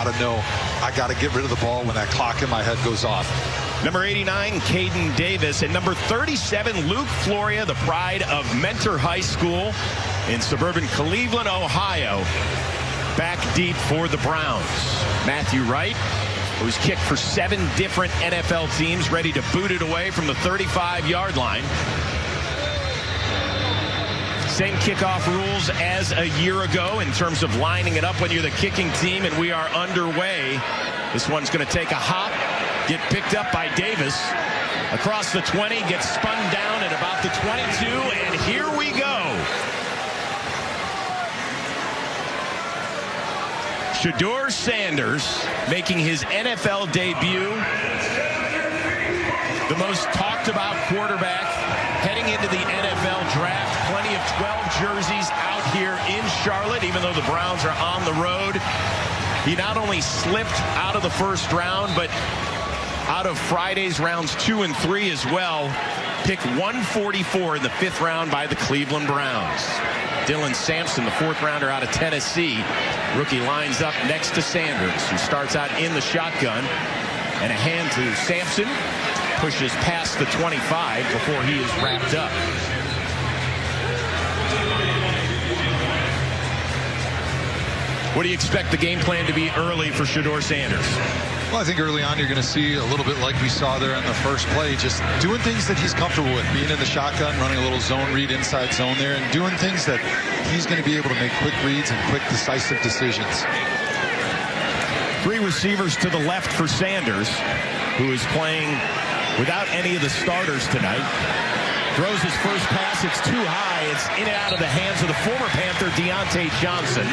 I know I got to get rid of the ball when that clock in my head goes off. Number 89, Caden Davis, and number 37, Luke Floria, the pride of Mentor High School in suburban Cleveland, Ohio. Back deep for the Browns. Matthew Wright, who's kicked for 7 different NFL teams, ready to boot it away from the 35-yard line. Same kickoff rules as a year ago in terms of lining it up when you're the kicking team, and we are underway. This one's going to take a hop, get picked up by Davis. Across the 20, gets spun down at about the 22, and here we go. Shedeur Sanders making his NFL debut. The most talked about quarterback heading into the NFL draft. Plenty of 12 jerseys out here in Charlotte, even though the Browns are on the road. He not only slipped out of the first round, but out of Friday's rounds 2 and 3 as well. Pick 144 in the 5th round by the Cleveland Browns. Dylan Sampson, the 4th rounder out of Tennessee. Rookie lines up next to Sanders, who starts out in the shotgun. And a hand to Sampson. Pushes past the 25 before he is wrapped up. What do you expect the game plan to be early for Shedeur Sanders? Well, I think early on you're going to see a little bit like we saw there in the first play, just doing things that he's comfortable with, being in the shotgun, running a little zone read inside zone there, and doing things that he's going to be able to make quick reads and quick decisive decisions. 3 receivers to the left for Sanders, who is playing without any of the starters tonight. Throws his first pass. It's too high. It's in and out of the hands of the former Panther, Deontay Johnson.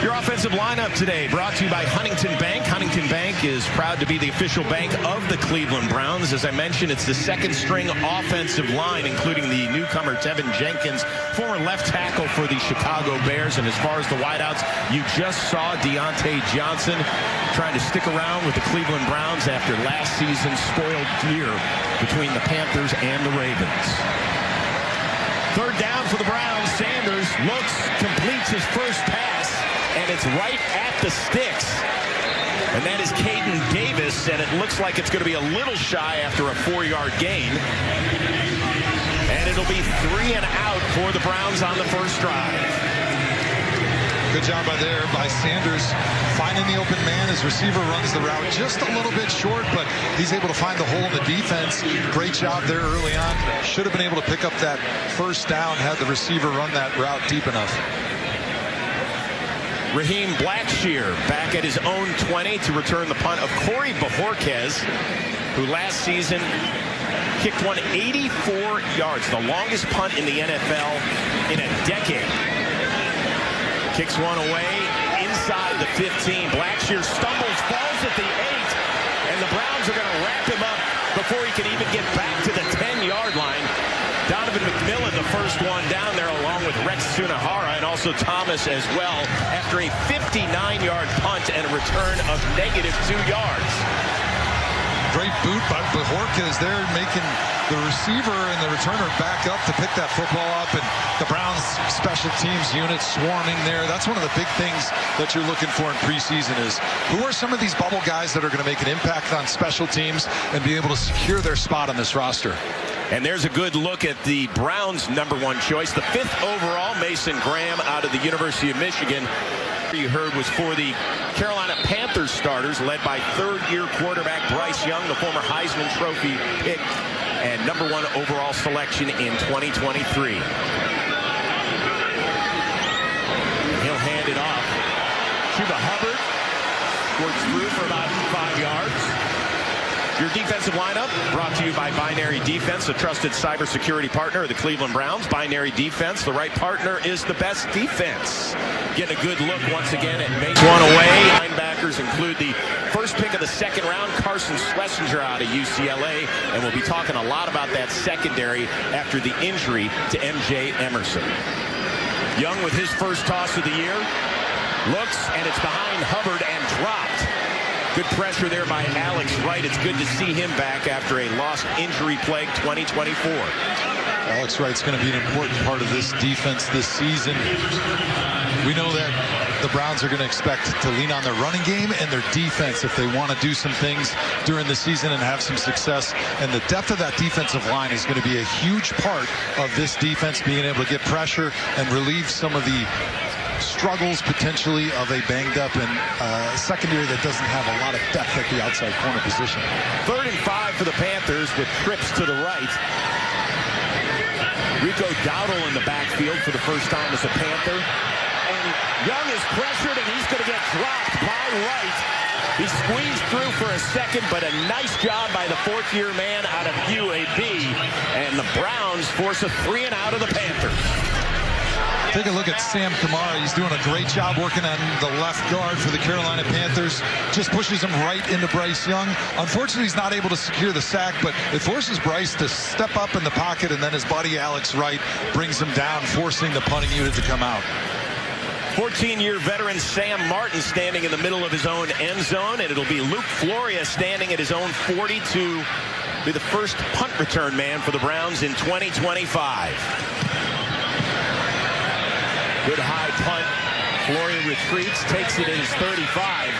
Your offensive lineup today brought to you by Huntington Bank. Huntington Bank is proud to be the official bank of the Cleveland Browns. As I mentioned, it's the 2nd string offensive line, including the newcomer Tevin Jenkins, former left tackle for the Chicago Bears. And as far as the wideouts, you just saw Deontay Johnson trying to stick around with the Cleveland Browns after last season's spoiled year between the Panthers and the Ravens. 3rd down for the Browns. Sanders looks, completes his first pass, and it's right at the sticks. And that is Caden Davis, and it looks like it's going to be a little shy after a 4-yard gain. And it'll be 3 and out for the Browns on the first drive. Good job by Sanders, finding the open man. His receiver runs the route just a little bit short, but he's able to find the hole in the defense. Great job there early on. Should have been able to pick up that first down had the receiver run that route deep enough. Raheem Blackshear back at his own 20 to return the punt of Corey Bajorquez, who last season kicked one 84 yards, the longest punt in the NFL in a decade. Kicks one away inside the 15. Blackshear stumbles, falls at the 8, and the Browns are going to wrap him up before he can even get back to the 10-yard line. Donovan McMillan, the first one down there, along with Rex Sunahara and also Thomas as well, after a 59-yard punt and a return of -2 yards. Great boot by Bajorquez there, making the receiver and the returner back up to pick that football up, and the Browns special teams unit swarming there. That's one of the big things that you're looking for in preseason is who are some of these bubble guys that are going to make an impact on special teams and be able to secure their spot on this roster. And there's a good look at the Browns' #1 choice, the 5th overall, Mason Graham out of the University of Michigan. You heard was for the Carolina Panthers starters, led by 3rd-year quarterback Bryce Young, the former Heisman Trophy pick and #1 overall selection in 2023. He'll hand it off. Chuba Hubbard works through for about 5 yards. Your defensive lineup brought to you by Binary Defense, a trusted cybersecurity partner of the Cleveland Browns. Binary Defense, the right partner is the best defense. Getting a good look once again at Mason. One away. Linebackers include the first pick of the 2nd round, Carson Schlesinger out of UCLA, and we'll be talking a lot about that secondary after the injury to M.J. Emerson. Young with his first toss of the year. Looks, and it's behind Hubbard and dropped. Good pressure there by Alex Wright. It's good to see him back after a lost injury-plagued 2024. Alex Wright's going to be an important part of this defense this season. We know that the Browns are going to expect to lean on their running game and their defense if they want to do some things during the season and have some success. And the depth of that defensive line is going to be a huge part of this defense, being able to get pressure and relieve some of the struggles potentially of a banged up and secondary that doesn't have a lot of depth at the outside corner position. 3rd and 5 for the Panthers with trips to the right. Rico Dowdle in the backfield for the first time as a Panther. And Young is pressured, and he's going to get dropped by Wright. He squeezed through for a second, but a nice job by the 4th-year man out of UAB. And the Browns force a 3-and-out of the Panthers. Take a look at Sam Kamara. He's doing a great job working on the left guard for the Carolina Panthers. Just pushes him right into Bryce Young. Unfortunately, he's not able to secure the sack, but it forces Bryce to step up in the pocket, and then his buddy Alex Wright brings him down, forcing the punting unit to come out. 14-year veteran Sam Martin standing in the middle of his own end zone, and it'll be Luke Floria standing at his own 40 to be the first punt return man for the Browns in 2025. Good high punt. Floria retreats, takes it at his 35.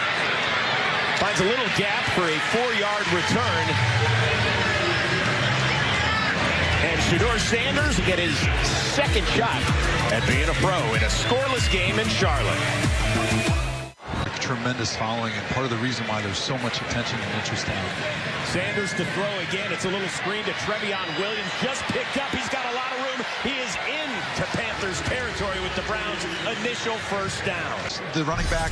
Finds a little gap for a 4-yard return. And Shedeur Sanders will get his second shot at being a pro in a scoreless game in Charlotte. Tremendous following, and part of the reason why there's so much attention and interest in him. Sanders to throw again. It's a little screen to Trevion Williams. Just picked up. He's got a lot of room. He is into Panthers territory with the Browns' initial first down. The running back,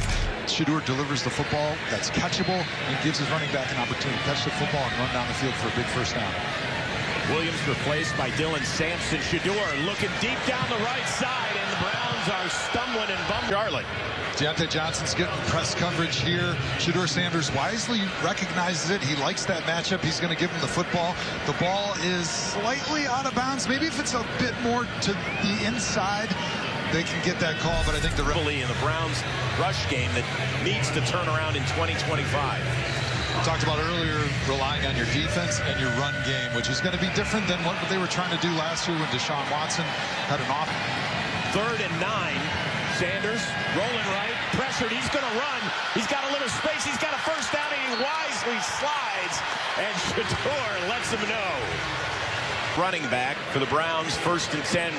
Shedeur, delivers the football that's catchable and gives his running back an opportunity to catch the football and run down the field for a big first down. Williams replaced by Dylan Sampson. Shedeur looking deep down the right side, and the Browns are stumbling and bumping. Charlotte. Deontay Johnson's getting press coverage here. Shedeur Sanders wisely recognizes it. He likes that matchup. He's going to give him the football. The ball is slightly out of bounds. Maybe if it's a bit more to the inside, they can get that call, but I think the in the Browns rush game that needs to turn around in 2025. We talked about earlier relying on your defense and your run game, which is going to be different than what they were trying to do last year when Deshaun Watson had an off. 3rd and 9. Sanders rolling right, pressured. He's going to run. He's got a little space. He's got a first down, and he wisely slides. And Shedeur lets him know. Running back for the Browns, 1st and 10.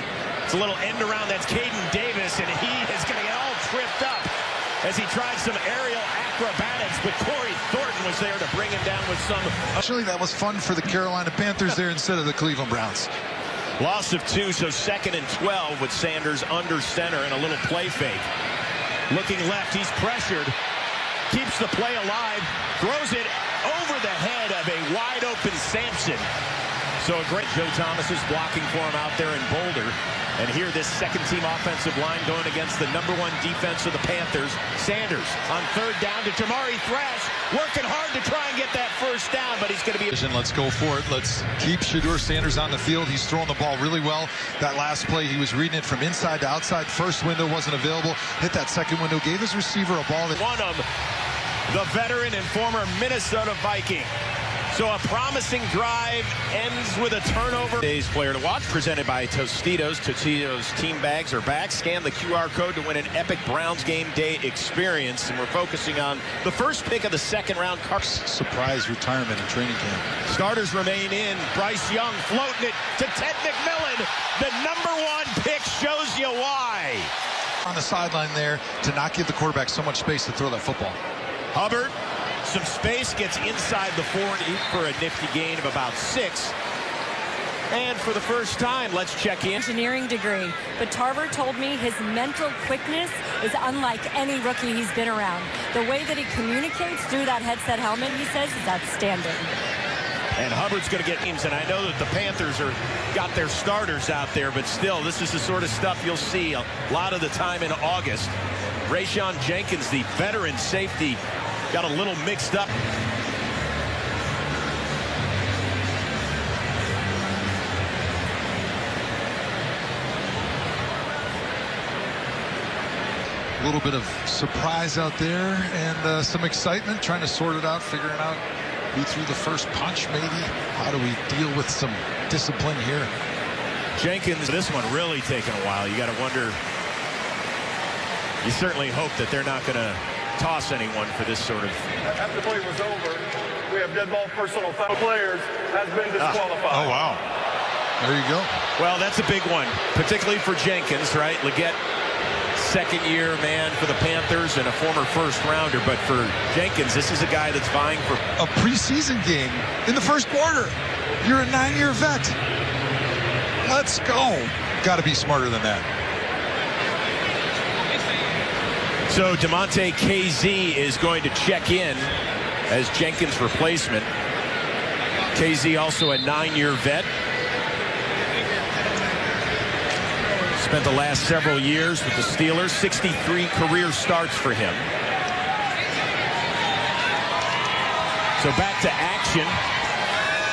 It's a little end around. That's Caden Davis, and he is going to get all tripped up as he tried some aerial acrobatics, but Corey Thornton was there to bring him down with some. Actually, that was fun for the Carolina Panthers there instead of the Cleveland Browns. Loss of 2, so 2nd and 12 with Sanders under center and a little play fake. Looking left, he's pressured. Keeps the play alive. Throws it over the head of a wide open Sampson. So a great Joe Thomas is blocking for him out there in Boulder. And here this second-team offensive line going against the #1 defense of the Panthers. Sanders on 3rd down to Jamari Thrash, working hard to try and get that first down, but he's going to be. Let's go for it. Let's keep Shedeur Sanders on the field. He's throwing the ball really well. That last play, he was reading it from inside to outside. First window wasn't available. Hit that second window, gave his receiver a ball. One of the veteran and former Minnesota Viking. So a promising drive ends with a turnover. Today's player to watch, presented by Tostitos. Tostitos team bags are back. Scan the QR code to win an epic Browns game day experience. And we're focusing on the first pick of the 2nd round. Surprise retirement in training camp. Starters remain in. Bryce Young floating it to Ted McMillan. The #1 pick shows you why. On the sideline there to not give the quarterback so much space to throw that football. Hubbard. Some space, gets inside the 4 and 8 for a nifty gain of about 6. And for the first time, let's check in. Engineering degree, but Tarver told me his mental quickness is unlike any rookie he's been around. The way that he communicates through that headset helmet, he says, is outstanding. And Hubbard's going to get teams, and I know that the Panthers got their starters out there, but still, this is the sort of stuff you'll see a lot of the time in August. Rayshawn Jenkins, the veteran safety, got a little mixed up. A little bit of surprise out there and some excitement, trying to sort it out, figuring out who threw the first punch maybe. How do we deal with some discipline here? Jenkins, this one really taking a while. You got to wonder. You certainly hope that they're not going to toss anyone for this sort of. After play was over, we have dead ball personal foul. Players has been disqualified. Oh, wow. There you go. Well, that's a big one, particularly for Jenkins, right? Leggett, second-year man for the Panthers and a former first-rounder. But for Jenkins, this is a guy that's vying for a preseason game in the first quarter. You're a 9-year vet. Let's go. Got to be smarter than that. So DeMonte KZ is going to check in as Jenkins' replacement. KZ also a 9-year vet. Spent the last several years with the Steelers. 63 career starts for him. So back to action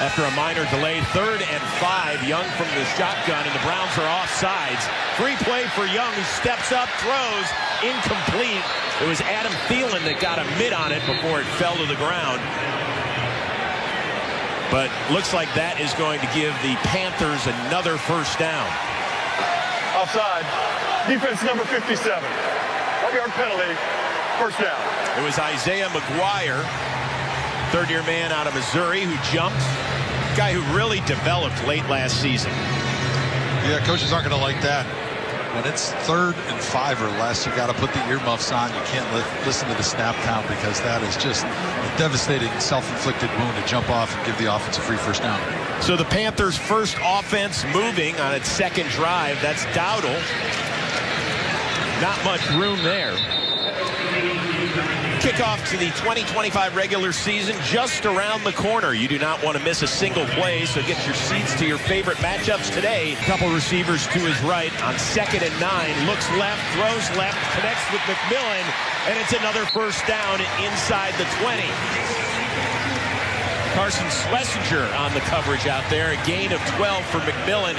after a minor delay. 3rd and 5. Young from the shotgun, and the Browns are offsides. Free play for Young, who steps up, throws, incomplete. It was Adam Thielen that got a mid on it before it fell to the ground. But looks like that is going to give the Panthers another first down. Offside. Defense number 57. 1-yard penalty. First down. It was Isaiah McGuire, third-year man out of Missouri, who jumped. Guy who really developed late last season. Yeah, coaches aren't going to like that. When it's 3rd and 5 or less, you got to put the earmuffs on. You can't listen to the snap count, because that is just a devastating self-inflicted wound to jump off and give the offense a free first down. So the Panthers' first offense moving on its second drive. That's Dowdle. Not much room there. Kickoff to the 2025 regular season just around the corner. You do not want to miss a single play, so get your seats to your favorite matchups today. Couple receivers to his right on 2nd and 9. Looks left, throws left, connects with McMillan, and it's another first down inside the 20. Carson Schlesinger on the coverage out there. A gain of 12 for McMillan,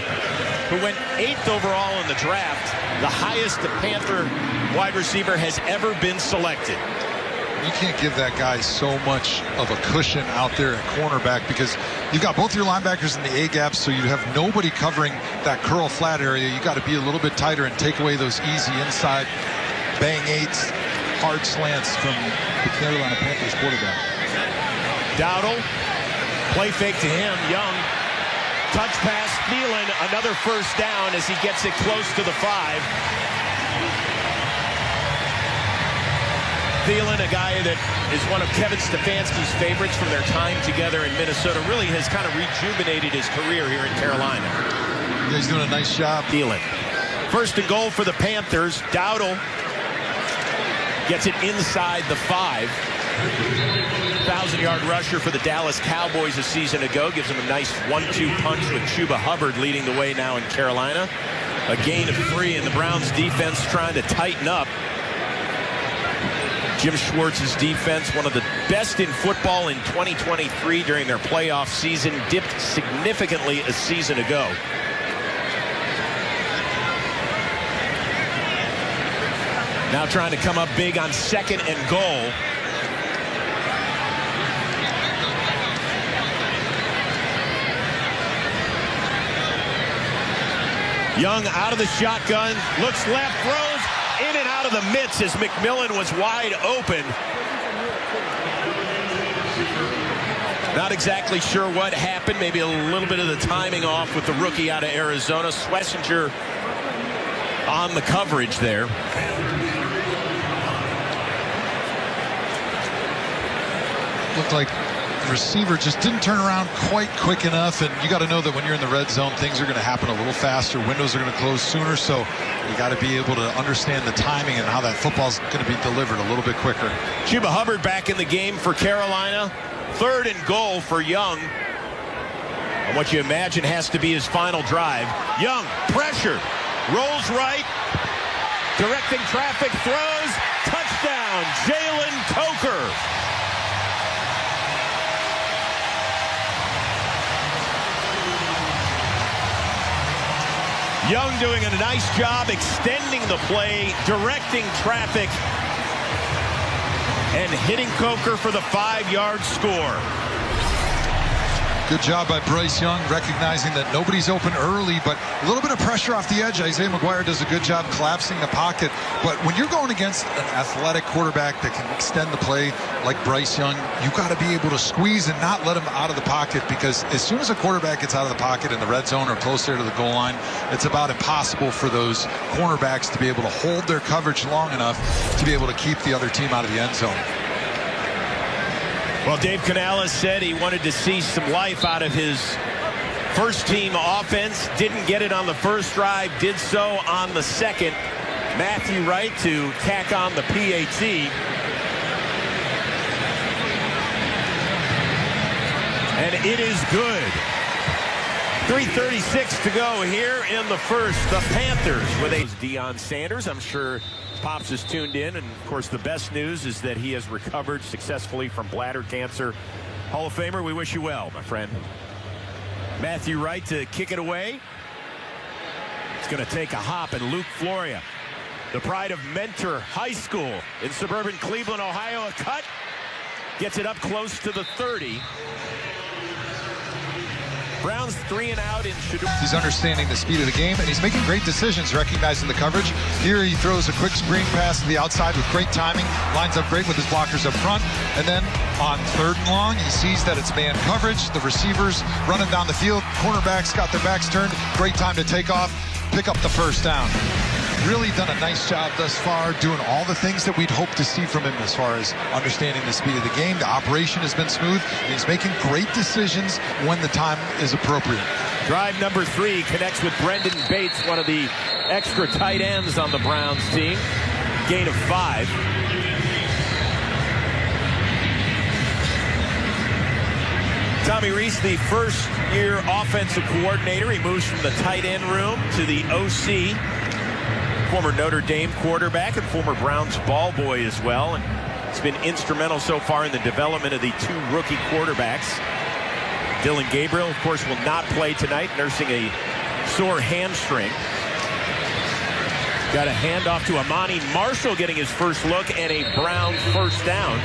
who went 8th overall in the draft, the highest the Panther wide receiver has ever been selected. You can't give that guy so much of a cushion out there at cornerback, because you've got both your linebackers in the A gaps, so you have nobody covering that curl flat area. You got to be a little bit tighter and take away those easy inside bang eights, hard slants from the Carolina Panthers quarterback. Dowdle, play fake to him. Young, touch pass, Thielen, another first down as he gets it close to the 5. Thielen, a guy that is one of Kevin Stefanski's favorites from their time together in Minnesota, really has kind of rejuvenated his career here in Carolina. Yeah, he's doing a nice job. Thielen. 1st and goal for the Panthers. Dowdle gets it inside the 5. 1,000-yard rusher for the Dallas Cowboys a season ago. Gives him a nice 1-2 punch with Chuba Hubbard leading the way now in Carolina. A gain of 3, and the Browns defense trying to tighten up. Jim Schwartz's defense, one of the best in football in 2023 during their playoff season, dipped significantly a season ago. Now trying to come up big on 2nd and goal. Young out of the shotgun, looks left, throws in and out of the midst as McMillan was wide open. Not exactly sure what happened. Maybe a little bit of the timing off with the rookie out of Arizona. Schlesinger on the coverage there. Looked like the receiver just didn't turn around quite quick enough, and you got to know that when you're in the red zone, things are going to happen a little faster. Windows are going to close sooner, so you got to be able to understand the timing and how that football's going to be delivered a little bit quicker. Chuba Hubbard back in the game for Carolina. 3rd and goal for Young. And what you imagine has to be his final drive. Young, pressure, rolls right, directing traffic, throws, touchdown, Jalen Coker. Young doing a nice job extending the play, directing traffic, and hitting Coker for the 5-yard score. Good job by Bryce Young, recognizing that nobody's open early, but a little bit of pressure off the edge. Isaiah McGuire does a good job collapsing the pocket. But when you're going against an athletic quarterback that can extend the play like Bryce Young, you've got to be able to squeeze and not let him out of the pocket, because as soon as a quarterback gets out of the pocket in the red zone or closer to the goal line, it's about impossible for those cornerbacks to be able to hold their coverage long enough to be able to keep the other team out of the end zone. Well, Dave Canales said he wanted to see some life out of his first team offense. Didn't get it on the first drive, did so on the second. Matthew Wright to tack on the PAT. And it is good. 3:36 to go here in the first. The Panthers with a Deion Sanders. I'm sure Pops is tuned in, and of course the best news is that he has recovered successfully from bladder cancer. Hall of Famer, we wish you well, my friend. Matthew Wright to kick it away. It's going to take a hop, and Luke Floria, the pride of Mentor High School in suburban Cleveland, Ohio, a cut, gets it up close to the 30. Browns 3 and out in showdown. He's understanding the speed of the game, and he's making great decisions, recognizing the coverage. Here he throws a quick screen pass to the outside with great timing, lines up great with his blockers up front, and then on 3rd and long, he sees that it's man coverage. The receivers running down the field, cornerbacks got their backs turned. Great time to take off, pick up the first down. Really done a nice job thus far, doing all the things that we'd hope to see from him as far as understanding the speed of the game. The operation has been smooth, and he's making great decisions when the time is appropriate. Drive number 3 connects with Brendan Bates, one of the extra tight ends on the Browns team. Gain of 5. Tommy Rees, the first-year offensive coordinator. He moves from the tight end room to the OC. Former Notre Dame quarterback and former Browns ball boy as well. And it's been instrumental so far in the development of the 2 rookie quarterbacks. Dylan Gabriel, of course, will not play tonight, nursing a sore hamstring. Got a handoff to Amani Marshall, getting his first look, and a Browns first down.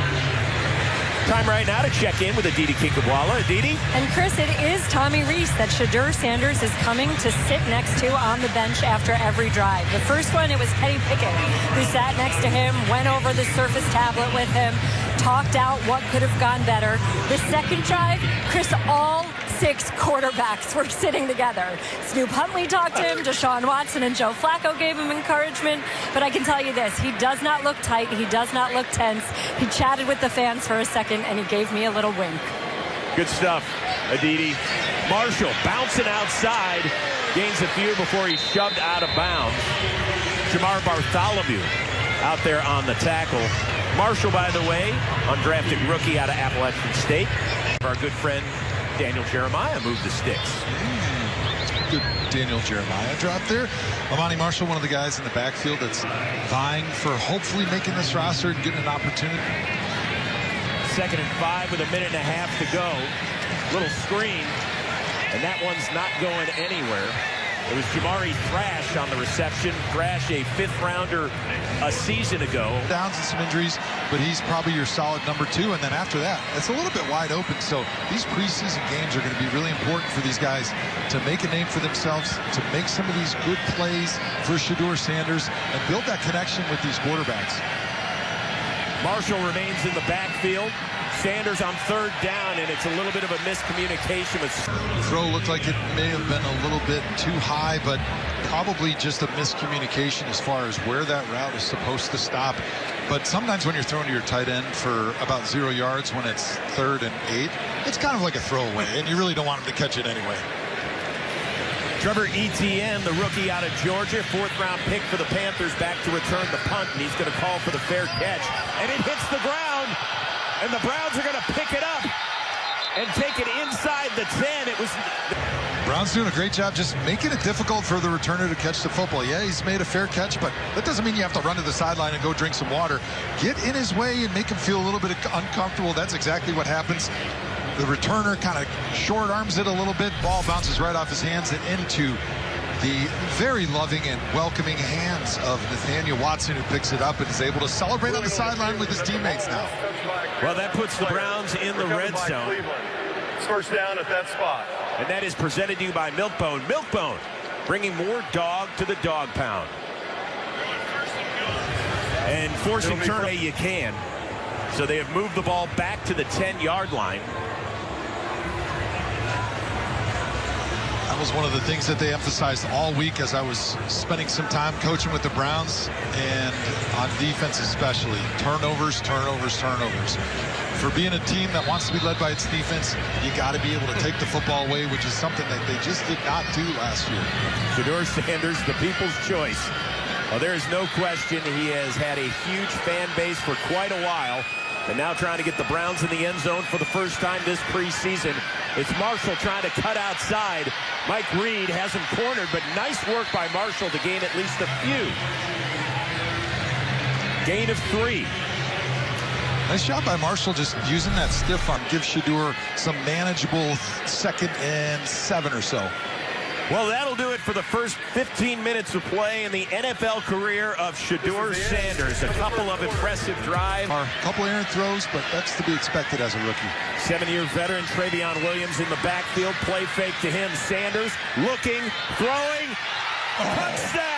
Time right now to check in with Aditi Kinkhabwala. Aditi? And Chris, it is Tommy Rees that Shedeur Sanders is coming to sit next to on the bench after every drive. The first one, it was Kenny Pickett who sat next to him, went over the Surface tablet with him, talked out what could have gone better. The second drive, Chris, all 6 quarterbacks were sitting together. Snoop Huntley talked to him, Deshaun Watson and Joe Flacco gave him encouragement. But I can tell you this, he does not look tight. He does not look tense. He chatted with the fans for a second, and he gave me a little wink. Good stuff, Aditi. Marshall bouncing outside, gains a few before he's shoved out of bounds. Jamar Bartholomew out there on the tackle. Marshall, by the way, undrafted rookie out of Appalachian State. Our good friend Daniel Jeremiah moved the sticks. Good Daniel Jeremiah drop there. Amani Marshall, one of the guys in the backfield that's vying for hopefully making this roster and getting an opportunity. 2nd and 5 with a minute and a half to go. Little screen, and that one's not going anywhere. It was Jamari Thrash on the reception. Thrash, a 5th rounder a season ago. Downs and some injuries, but he's probably your solid number 2. And then after that, it's a little bit wide open. So these preseason games are going to be really important for these guys to make a name for themselves, to make some of these good plays for Shedeur Sanders, and build that connection with these quarterbacks. Marshall remains in the backfield. Sanders on 3rd down, and it's a little bit of a miscommunication with... The throw looked like it may have been a little bit too high, but probably just a miscommunication as far as where that route is supposed to stop. But sometimes when you're throwing to your tight end for about 0 yards when it's 3rd and 8, it's kind of like a throwaway, and you really don't want him to catch it anyway. Trevor Etienne, the rookie out of Georgia, 4th-round pick for the Panthers, back to return the punt, and he's going to call for the fair catch. And it hits the ground, and the Browns are going to pick it up and take it inside the 10. It was... Brown's doing a great job just making it difficult for the returner to catch the football. Yeah, he's made a fair catch, but that doesn't mean you have to run to the sideline and go drink some water. Get in his way and make him feel a little bit uncomfortable. That's exactly what happens. The returner kind of short arms it a little bit. Ball bounces right off his hands and into the very loving and welcoming hands of Nathaniel Watson, who picks it up and is able to celebrate on the sideline with his teammates now. Well, that puts the Browns in the red zone. first down at that spot. And that is presented to you by Milk-Bone. Milk-Bone, bringing more dog to the dog pound. And forcing turn you can. So they have moved the ball back to the 10-yard line. That was one of the things that they emphasized all week as I was spending some time coaching with the Browns, and on defense especially. Turnovers, turnovers, turnovers. For being a team that wants to be led by its defense, you got to be able to take the football away, which is something that they just did not do last year. Shedeur Sanders, the people's choice. Well, there is no question he has had a huge fan base for quite a while. And now trying to get the Browns in the end zone for the first time this preseason. It's Marshall trying to cut outside. Mike Reed has him cornered, but nice work by Marshall to gain at least a few. Gain of 3. Nice job by Marshall just using that stiff arm. Give Shedeur some manageable 2nd and 7 or so. Well, that'll do it for the first 15 minutes of play in the NFL career of Shedeur Sanders. A couple of impressive drives. A couple errant throws, but that's to be expected as a rookie. 7-year veteran Travion Williams in the backfield. Play fake to him. Sanders looking, throwing. Touchdown!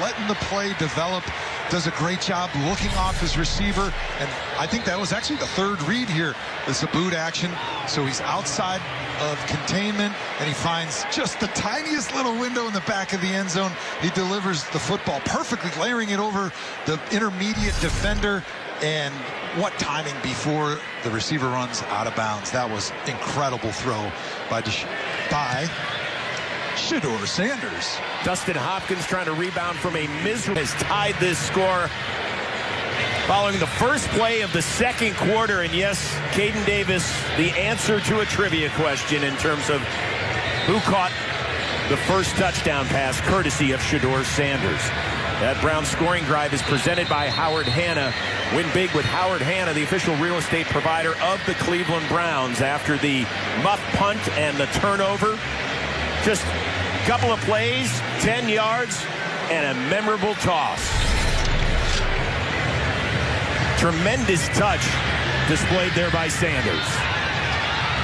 Letting the play develop. Does a great job looking off his receiver. And I think that was actually the 3rd read here. It's a boot action. So he's outside of containment, and he finds just the tiniest little window in the back of the end zone. He delivers the football perfectly, layering it over the intermediate defender. And what timing before the receiver runs out of bounds. That was incredible throw by Shedeur Sanders. Dustin Hopkins trying to rebound from a miserable has tied this score following the first play of the 2nd quarter. And yes, Caden Davis, the answer to a trivia question in terms of who caught the first touchdown pass, courtesy of Shedeur Sanders. That Brown scoring drive is presented by Howard Hanna. Win big with Howard Hanna, the official real estate provider of the Cleveland Browns. After the muff punt and the turnover, just a couple of plays, 10 yards, and a memorable toss. Tremendous touch displayed there by Sanders.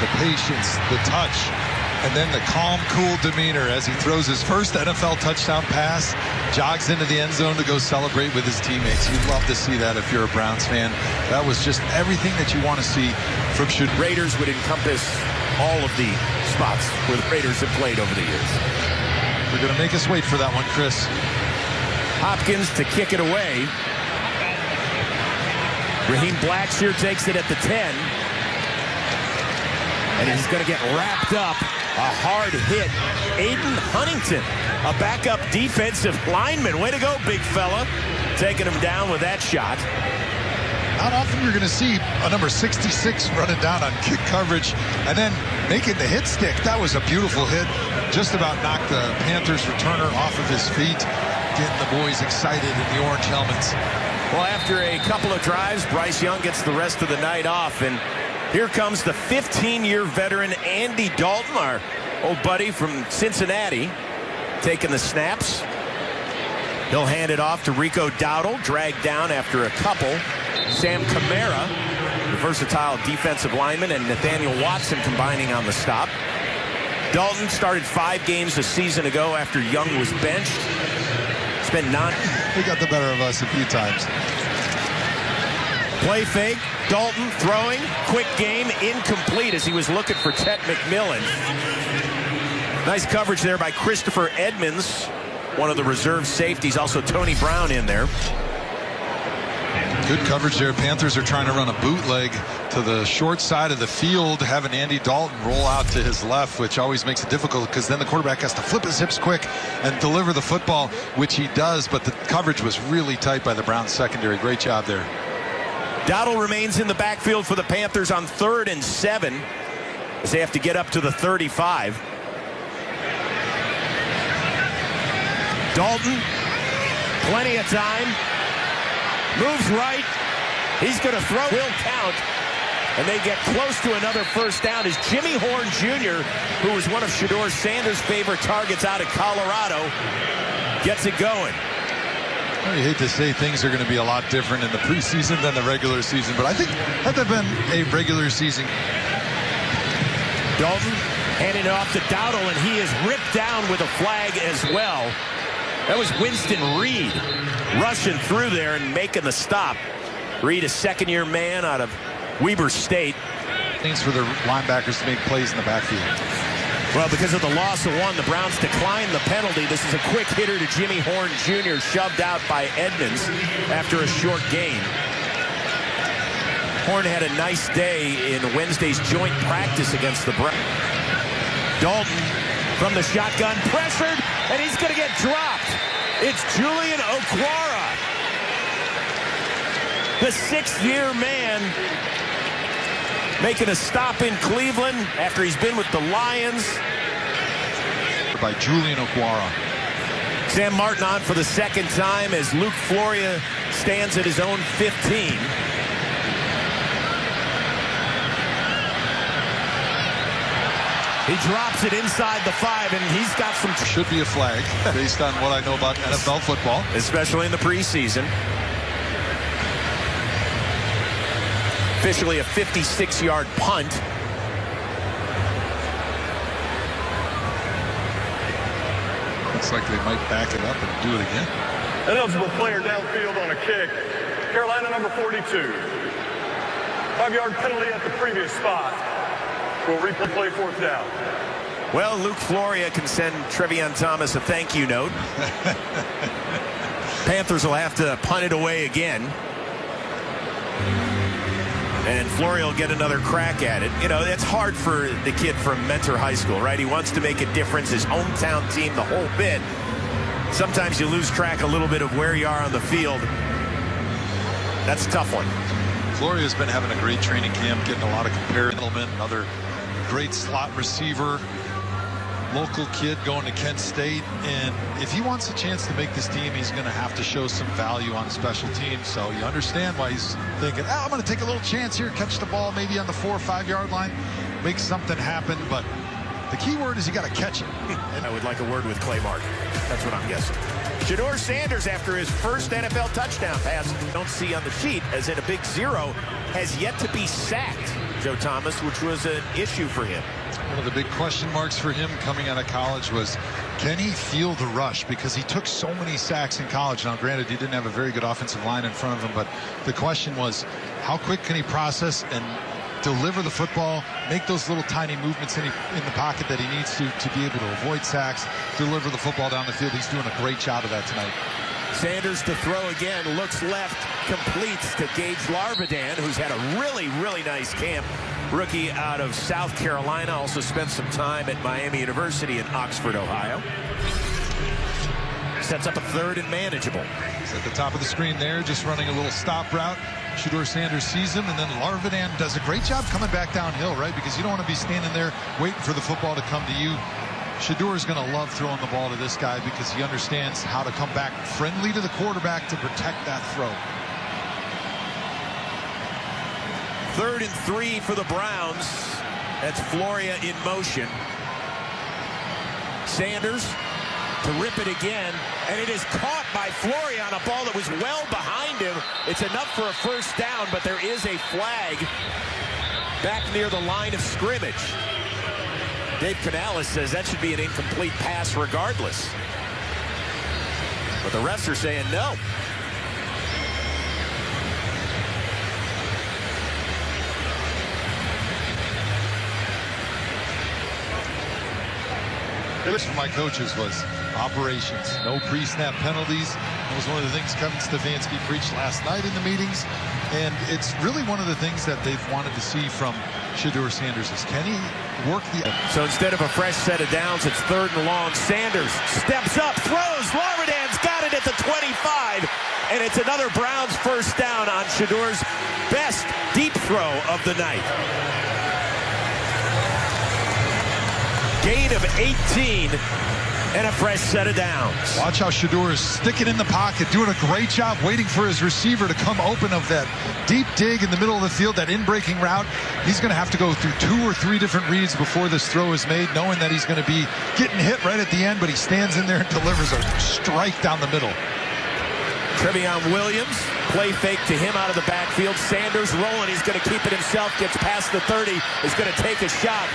The patience, the touch, and then the calm, cool demeanor as he throws his first NFL touchdown pass, jogs into the end zone to go celebrate with his teammates. You'd love to see that if you're a Browns fan. That was just everything that you want to see from Shedeur. Raiders would encompass all of the spots where the Raiders have played over the years. They're going to make us wait for that one, Chris. Hopkins to kick it away. Raheem Blackshear takes it at the 10. And he's going to get wrapped up. A hard hit. Aiden Huntington, a backup defensive lineman. Way to go, big fella. Taking him down with that shot. Not often you're going to see a number 66 running down on kick coverage and then making the hit stick. That was a beautiful hit. Just about knocked the Panthers returner off of his feet. Getting the boys excited in the orange helmets. Well, after a couple of drives, Bryce Young gets the rest of the night off. And here comes the 15-year veteran Andy Dalton, our old buddy from Cincinnati, taking the snaps. He'll hand it off to Rico Dowdle, dragged down after a couple. Sam Kamara, the versatile defensive lineman, and Nathaniel Watson combining on the stop. Dalton started 5 games a season ago after Young was benched. Spent 9. He got the better of us a few times. Play fake, Dalton throwing, quick game, incomplete as he was looking for Tet McMillan. Nice coverage there by Christopher Edmonds, one of the reserve safeties. Also Tony Brown in there. Good coverage there. Panthers are trying to run a bootleg to the short side of the field, having Andy Dalton roll out to his left, which always makes it difficult because then the quarterback has to flip his hips quick and deliver the football, which he does. But the coverage was really tight by the Browns secondary. Great job there. Dowdle remains in the backfield for the Panthers on 3rd and 7 as they have to get up to the 35. Dalton, plenty of time. Moves right. He's going to throw. Will count. And they get close to another first down as Jimmy Horn Jr., who was one of Shedeur Sanders' favorite targets out of Colorado, gets it going. Well, you hate to say things are going to be a lot different in the preseason than the regular season, but I think had there been a regular season Dalton handing it off to Dowdle, and he is ripped down with a flag as well. That was Winston Reed rushing through there and making the stop. Reed, a second-year man out of Weber State. Things for their linebackers to make plays in the backfield. Well, because of the loss of one, the Browns declined the penalty. This is a quick hitter to Jimmy Horn Jr., shoved out by Edmonds after a short gain. Horn had a nice day in Wednesday's joint practice against the Browns. Dalton from the shotgun, pressured, and he's going to get dropped. It's Julian Okwara, the sixth-year man, making a stop in Cleveland after he's been with the Lions. By Julian Okwara. Sam Martin on for the second time as Luke Floria stands at his own 15. He drops it inside the 5, and he's got some... Should be a flag, based on what I know about NFL football. Especially in the preseason. Officially a 56-yard punt. Looks like they might back it up and do it again. An eligible player downfield on a kick. Carolina number 42. 5-yard penalty at the previous spot. We'll replay fourth down. Well, Luke Floria can send Trevion Thomas a thank you note. Panthers will have to punt it away again. And Floria will get another crack at it. You know, it's hard for the kid from Mentor High School, right? He wants to make a difference, his hometown team, the whole bit. Sometimes you lose track a little bit of where you are on the field. That's a tough one. Floria's been having a great training camp, getting a lot of comparison. Another great slot receiver, local kid going to Kent State. And if he wants a chance to make this team, he's going to have to show some value on special teams. So you understand why he's thinking, I'm going to take a little chance here, catch the ball maybe on the 4 or 5 yard line, make something happen. But the key word is you got to catch it. And I would like a word with Clay Martin. That's what I'm guessing. Shedeur Sanders, after his first NFL touchdown pass, don't see on the sheet, as in a big 0, has yet to be sacked, Joe Thomas, which was an issue for him. One of the big question marks for him coming out of college was, can he feel the rush? Because he took so many sacks in college. Now, granted, he didn't have a very good offensive line in front of him, but the question was, how quick can he process and deliver the football, make those little tiny movements in the pocket that he needs to be able to avoid sacks, deliver the football down the field. He's doing a great job of that tonight. Sanders to throw again, looks left, completes to Gage Larvidan, who's had a really, really nice camp. Rookie out of South Carolina, also spent some time at Miami University in Oxford, Ohio. Sets up a 3rd and manageable. He's at the top of the screen there, just running a little stop route. Shedeur Sanders sees him, and then Larvidan does a great job coming back downhill, right? Because you don't want to be standing there waiting for the football to come to you. Shedeur is going to love throwing the ball to this guy because he understands how to come back friendly to the quarterback to protect that throw. 3rd and 3 for the Browns. That's Floria in motion. Sanders to rip it again, and it is caught by Floria on a ball that was well behind him. It's enough for a first down, but there is a flag back near the line of scrimmage. Dave Canales says that should be an incomplete pass regardless. But the refs are saying no. For my coaches was operations, no pre-snap penalties. That was one of the things Kevin Stefanski preached last night in the meetings, and it's really one of the things that they've wanted to see from Shedeur Sanders is, can he work the... So instead of a fresh set of downs, it's 3rd and long. Sanders steps up, throws. Larvidan's got it at the 25, and it's another Browns first down on Shedeur's best deep throw of the night. Gain of 18 and a fresh set of downs. Watch how Shedeur is sticking in the pocket, doing a great job waiting for his receiver to come open of that deep dig in the middle of the field, that in-breaking route. He's going to have to go through 2 or 3 different reads before this throw is made, knowing that he's going to be getting hit right at the end, but he stands in there and delivers a strike down the middle. Trevion Williams, play fake to him out of the backfield. Sanders rolling, he's going to keep it himself, gets past the 30, is going to take a shot.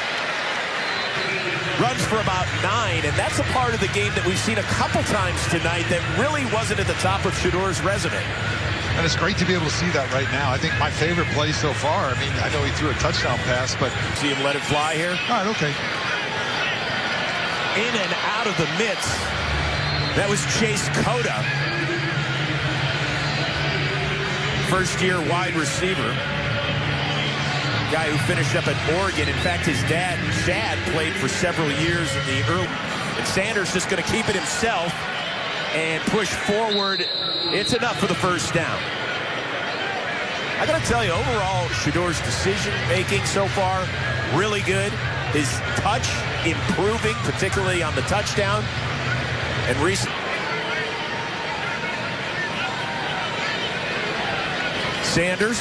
runs for about 9, and that's a part of the game that we've seen a couple times tonight that really wasn't at the top of Shedor's resume. And it's great to be able to see that right now. I think my favorite play so far, I mean, I know he threw a touchdown pass, but... See him let it fly here? All right, okay. In and out of the midst. That was Chase Cota. First-year wide receiver. Guy who finished up at Oregon. In fact, his dad, Chad, played for several years in the early... And Sanders just going to keep it himself and push forward. It's enough for the first down. I got to tell you, overall, Shedor's decision-making so far, really good. His touch improving, particularly on the touchdown. And recent. Sanders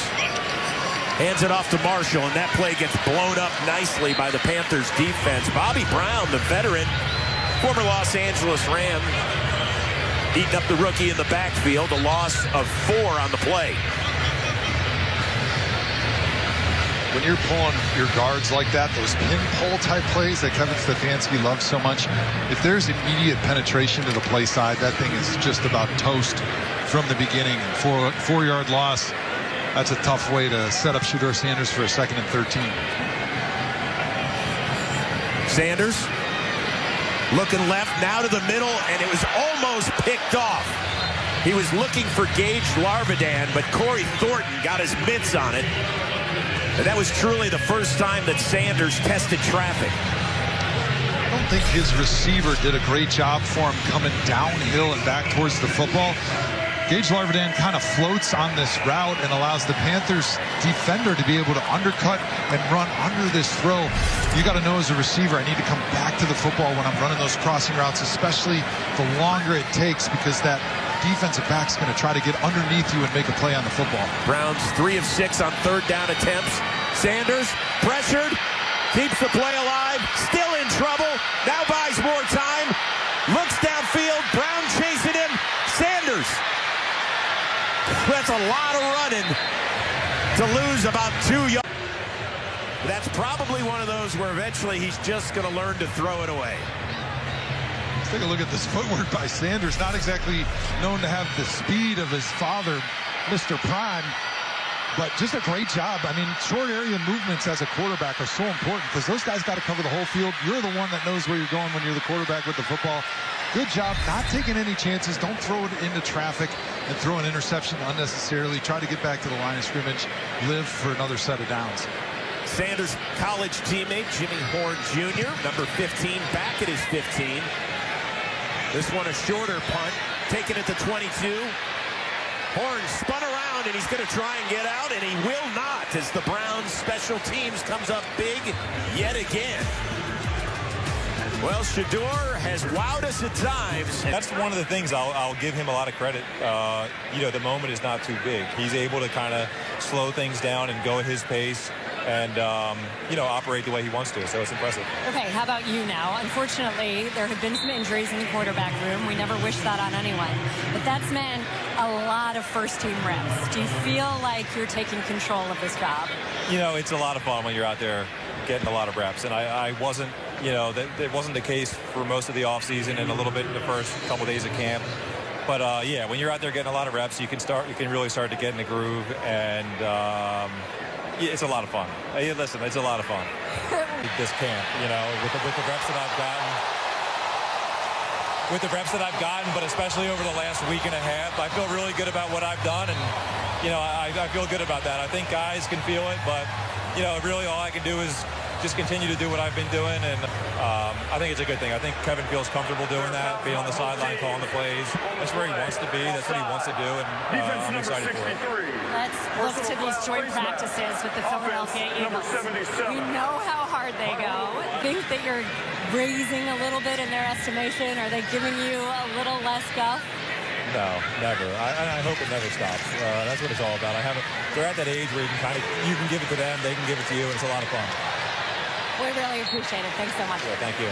hands it off to Marshall, and that play gets blown up nicely by the Panthers defense. Bobby Brown, the veteran, former Los Angeles Ram, eating up the rookie in the backfield. A loss of 4 on the play. When you're pulling your guards like that, those pin-pull type plays that Kevin Stefanski loves so much, if there's immediate penetration to the play side, that thing is just about toast from the beginning. 4-yard loss, that's a tough way to set up Shedeur Sanders for a 2nd and 13. Sanders looking left, now to the middle, and it was almost picked off. He was looking for Gage Larvidan, but Corey Thornton got his mitts on it. And that was truly the first time that Sanders tested traffic. I don't think his receiver did a great job for him coming downhill and back towards the football. Gage Larvidan kind of floats on this route and allows the Panthers defender to be able to undercut and run under this throw. You got to know as a receiver, I need to come back to the football when I'm running those crossing routes, especially the longer it takes, because that defensive back's going to try to get underneath you and make a play on the football. Browns 3 of 6 on 3rd down attempts. Sanders pressured, keeps the play alive, still in trouble, now buys more time, looks downfield, Brown chasing him, Sanders. That's a lot of running to lose about 2 yards. That's probably one of those where eventually he's just going to learn to throw it away. Let's take a look at this footwork by Sanders. Not exactly known to have the speed of his father, Mr. Prime, but just a great job. I mean, short area movements as a quarterback are so important because those guys got to cover the whole field. You're the one that knows where you're going when you're the quarterback with the football. Good job not taking any chances. Don't throw it into traffic and throw an interception unnecessarily. Try to get back to the line of scrimmage. Live for another set of downs. Sanders' college teammate, Jimmy Horn Jr., number 15, back at his 15. This one a shorter punt, taking it to 22. Horn spun around, and he's going to try and get out, and he will not as the Browns special teams comes up big yet again. Well, Shedeur has wowed us at times. That's one of the things I'll give him a lot of credit. You know, the moment is not too big. He's able to kind of slow things down and go at his pace and, you know, operate the way he wants to. So it's impressive. Okay, how about you now? Unfortunately, there have been some injuries in the quarterback room. We never wish that on anyone. But that's meant a lot of first-team reps. Do you feel like you're taking control of this job? You know, it's a lot of fun when you're out there getting a lot of reps. And I wasn't, you know, that wasn't the case for most of the offseason and a little bit in the first couple days of camp. But, yeah, when you're out there getting a lot of reps, you can really start to get in the groove. And yeah, it's a lot of fun. Hey, listen, it's a lot of fun. This camp, you know, with the reps that I've gotten. But especially over the last week and a half, I feel really good about what I've done. And, you know, I feel good about that. I think guys can feel it. But, you know, really all I can do is just continue to do what I've been doing, and I think it's a good thing. I think Kevin feels comfortable doing that, being on the sideline, calling the plays. That's where he wants to be. That's what he wants to do, and I'm excited for it. Let's look to these joint practices with the Philadelphia Eagles. We know how hard they go. Think that you're raising a little bit in their estimation? Are they giving you a little less guff? No, never. I hope it never stops. That's what it's all about. They're at that age where you can give it to them, they can give it to you, and it's a lot of fun. We really appreciate it. Thanks so much. Yeah, thank you.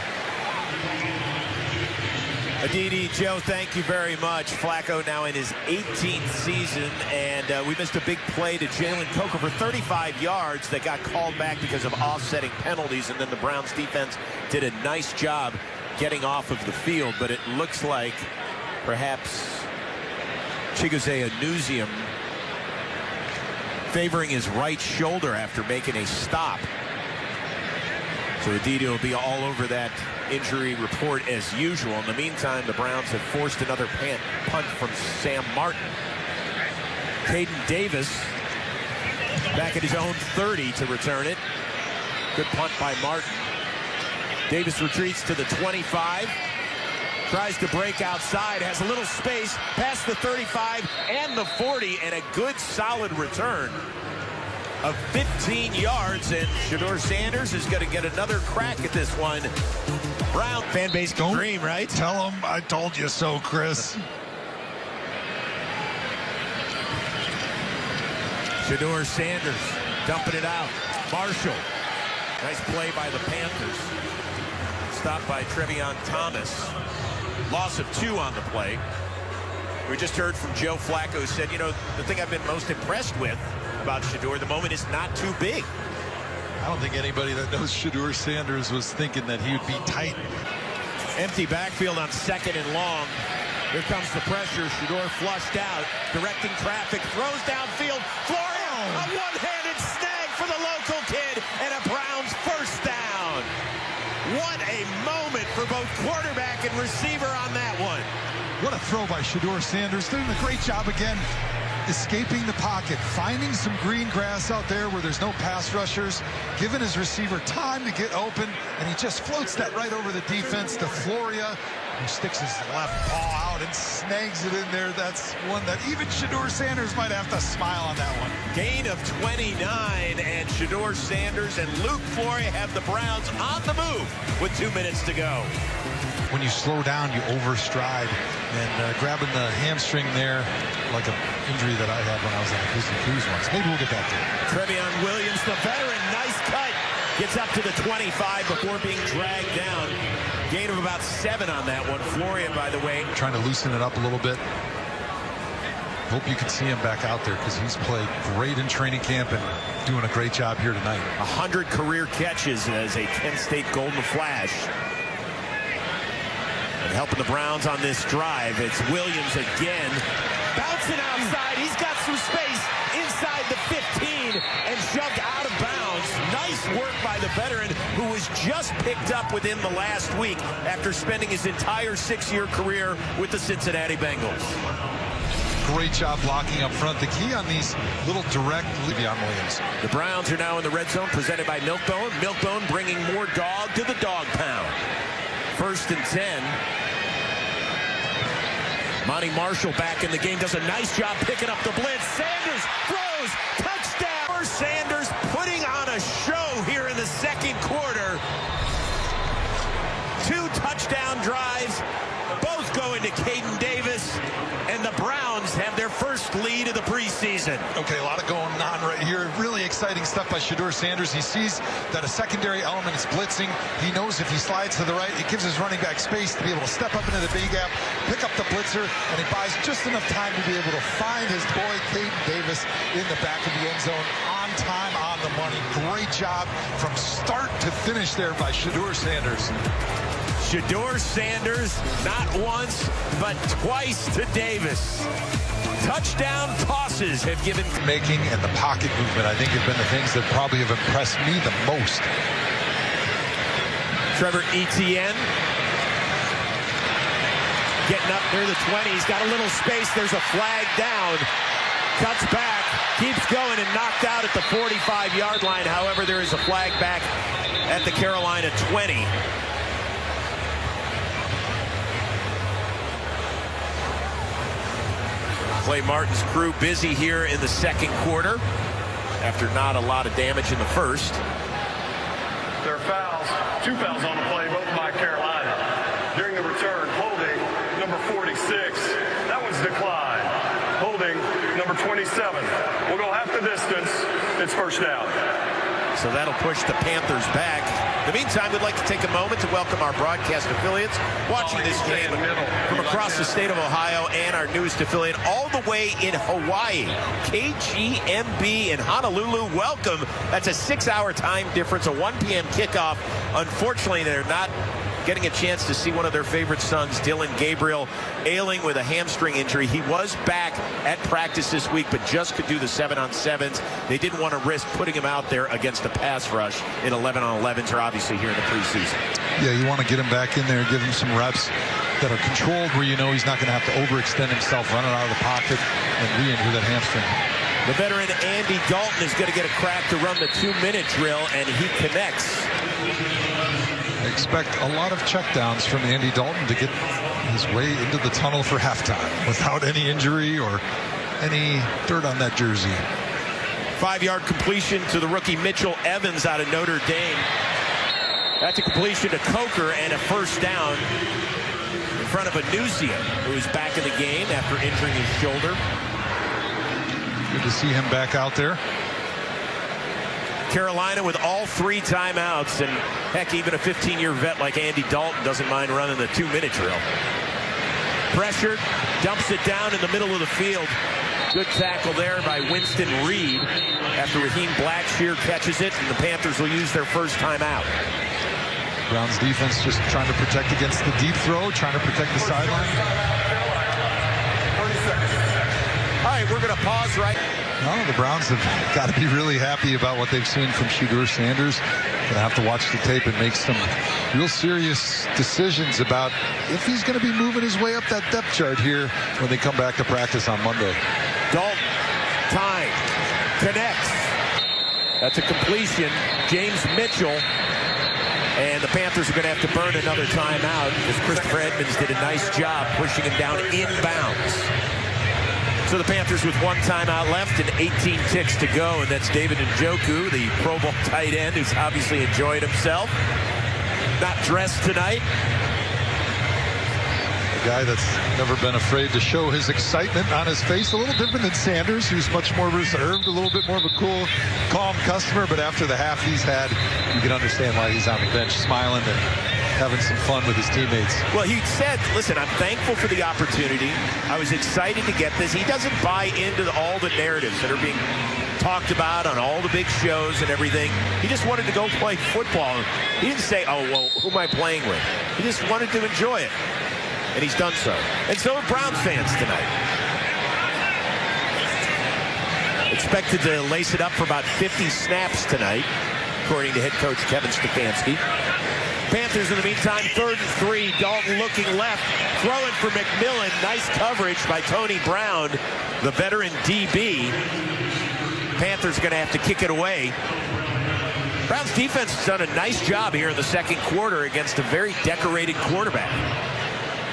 Aditi, Joe, thank you very much. Flacco now in his 18th season, and we missed a big play to Jalen Coker for 35 yards that got called back because of offsetting penalties, and then the Browns defense did a nice job getting off of the field, but it looks like perhaps Chigozie Anuzium favoring his right shoulder after making a stop. So Aditi will be all over that injury report as usual. In the meantime, the Browns have forced another punt from Sam Martin. Caden Davis back at his own 30 to return it. Good punt by Martin. Davis retreats to the 25. Tries to break outside, has a little space past the 35 and the 40, and a good solid return of 15 yards, and Shedeur Sanders is going to get another crack at this one. Brown fan base can dream, right? Tell him I told you so, Chris. Shedeur Sanders dumping it out. Marshall. Nice play by the Panthers. Stopped by Trevion Thomas. Loss of 2 on the play. We just heard from Joe Flacco, who said, you know, the thing I've been most impressed with about Shedeur, the moment is not too big. I don't think anybody that knows Shedeur Sanders was thinking that he would be tight. Empty backfield on 2nd and long. Here comes the pressure. Shedeur flushed out, directing traffic, throws downfield. Florio, a one-handed snag for the local kid, and a Browns first down. What a moment for both quarterback and receiver on that one. What a throw by Shedeur Sanders. Doing a great job again, escaping the pocket, finding some green grass out there where there's no pass rushers, giving his receiver time to get open, and he just floats that right over the defense to Florio, who sticks his left paw out and snags it in there. That's one that even Shedeur Sanders might have to smile on that one. Gain of 29, and Shedeur Sanders and Luke Florio have the Browns on the move with 2 minutes to go. When you slow down, you overstride, and grabbing the hamstring there, like an injury that I had when I was on the Grizzly Cruise once. Maybe we'll get back there. Trevion Williams, the veteran, nice cut. Gets up to the 25 before being dragged down. Gain of about 7 on that one. Florio, by the way, trying to loosen it up a little bit. Hope you can see him back out there because he's played great in training camp and doing a great job here tonight. 100 career catches as a Kent State Golden Flash. And helping the Browns on this drive, it's Williams again. Bouncing outside, he's got some space inside the 15 and shoved out of bounds. Nice work by the veteran who was just picked up within the last week after spending his entire 6-year career with the Cincinnati Bengals. Great job blocking up front. The key on these little direct Le'Veon Williams. The Browns are now in the red zone, presented by Milk-Bone. Milk-Bone bringing more dog to the dog pound. 1st and 10. Monty Marshall back in the game, does a nice job picking up the blitz. Sanders throws, touchdown. Sanders putting on a show here in the 2nd quarter. 2 touchdown drives, both going to Caden Davis, and the Browns have their first lead of the preseason. Okay, a lot of going on right here. Really exciting stuff by Shedeur Sanders. He sees that a secondary element is blitzing. He knows if he slides to the right, it gives his running back space to be able to step up into the B gap, pick up the blitzer, and he buys just enough time to be able to find his boy Caden Davis in the back of the end zone. On time, on the money. Great job from start to finish there by Shedeur Sanders. Shedeur Sanders, not once, but twice to Davis. Touchdown tosses have given... Making and the pocket movement, I think, have been the things that probably have impressed me the most. Trevor Etienne getting up near the 20. He's got a little space. There's a flag down. Cuts back, keeps going, and knocked out at the 45-yard line. However, there is a flag back at the Carolina 20. Clay Martin's crew busy here in the 2nd quarter after not a lot of damage in the 1st. There are fouls, 2 fouls on the play, both by Carolina. During the return, holding number 46. That one's declined. Holding number 27. We'll go half the distance. It's first down. So that'll push the Panthers back. In the meantime, we'd like to take a moment to welcome our broadcast affiliates watching this game from across the state of Ohio and our newest affiliate all the way in Hawaii. KGMB in Honolulu, welcome. That's a 6-hour time difference, a 1 p.m. kickoff. Unfortunately, they're not getting a chance to see one of their favorite sons, Dylan Gabriel, ailing with a hamstring injury. He was back at practice this week, but just could do the 7-on-7s. They didn't want to risk putting him out there against a pass rush in 11-on-11s, or obviously here in the preseason. Yeah, you want to get him back in there, give him some reps that are controlled where you know he's not going to have to overextend himself, running out of the pocket, and re-injure that hamstring. The veteran Andy Dalton is going to get a crack to run the 2-minute drill, and he connects. Expect a lot of checkdowns from Andy Dalton to get his way into the tunnel for halftime without any injury or any dirt on that jersey. 5-yard completion to the rookie Mitchell Evans out of Notre Dame. That's a completion to Coker and a first down in front of Anusia, who is back in the game after injuring his shoulder. Good to see him back out there. Carolina with all 3 timeouts, and heck, even a 15-year vet like Andy Dalton doesn't mind running the 2-minute drill. Pressured, dumps it down in the middle of the field. Good tackle there by Winston Reed after Raheem Blackshear catches it, and the Panthers will use their first timeout. Browns defense just trying to protect against the deep throw, trying to protect the sideline. All right, we're going to pause right. No, the Browns have got to be really happy about what they've seen from Shedeur Sanders. Going to have to watch the tape and make some real serious decisions about if he's going to be moving his way up that depth chart here when they come back to practice on Monday. Dalton, time, connects. That's a completion. James Mitchell. And the Panthers are going to have to burn another timeout because Christopher Edmonds did a nice job pushing him down inbounds. So the Panthers with 1 timeout left and 18 ticks to go, and that's David Njoku, the Pro Bowl tight end, who's obviously enjoyed himself. Not dressed tonight. A guy that's never been afraid to show his excitement on his face. A little different than Sanders, who's much more reserved, a little bit more of a cool, calm customer. But after the half he's had, you can understand why he's on the bench smiling and having some fun with his teammates. Well, he said, listen, I'm thankful for the opportunity. I was excited to get this. He doesn't buy into all the narratives that are being talked about on all the big shows and everything. He just wanted to go play football. He didn't say, oh, well, who am I playing with? He just wanted to enjoy it. And he's done so. And so are Browns fans tonight. Expected to lace it up for about 50 snaps tonight, according to head coach Kevin Stefanski. Panthers in the meantime, 3rd and 3. Dalton looking left, throwing for McMillan. Nice coverage by Tony Brown, the veteran DB. Panthers going to have to kick it away. Browns defense has done a nice job here in the second quarter against a very decorated quarterback.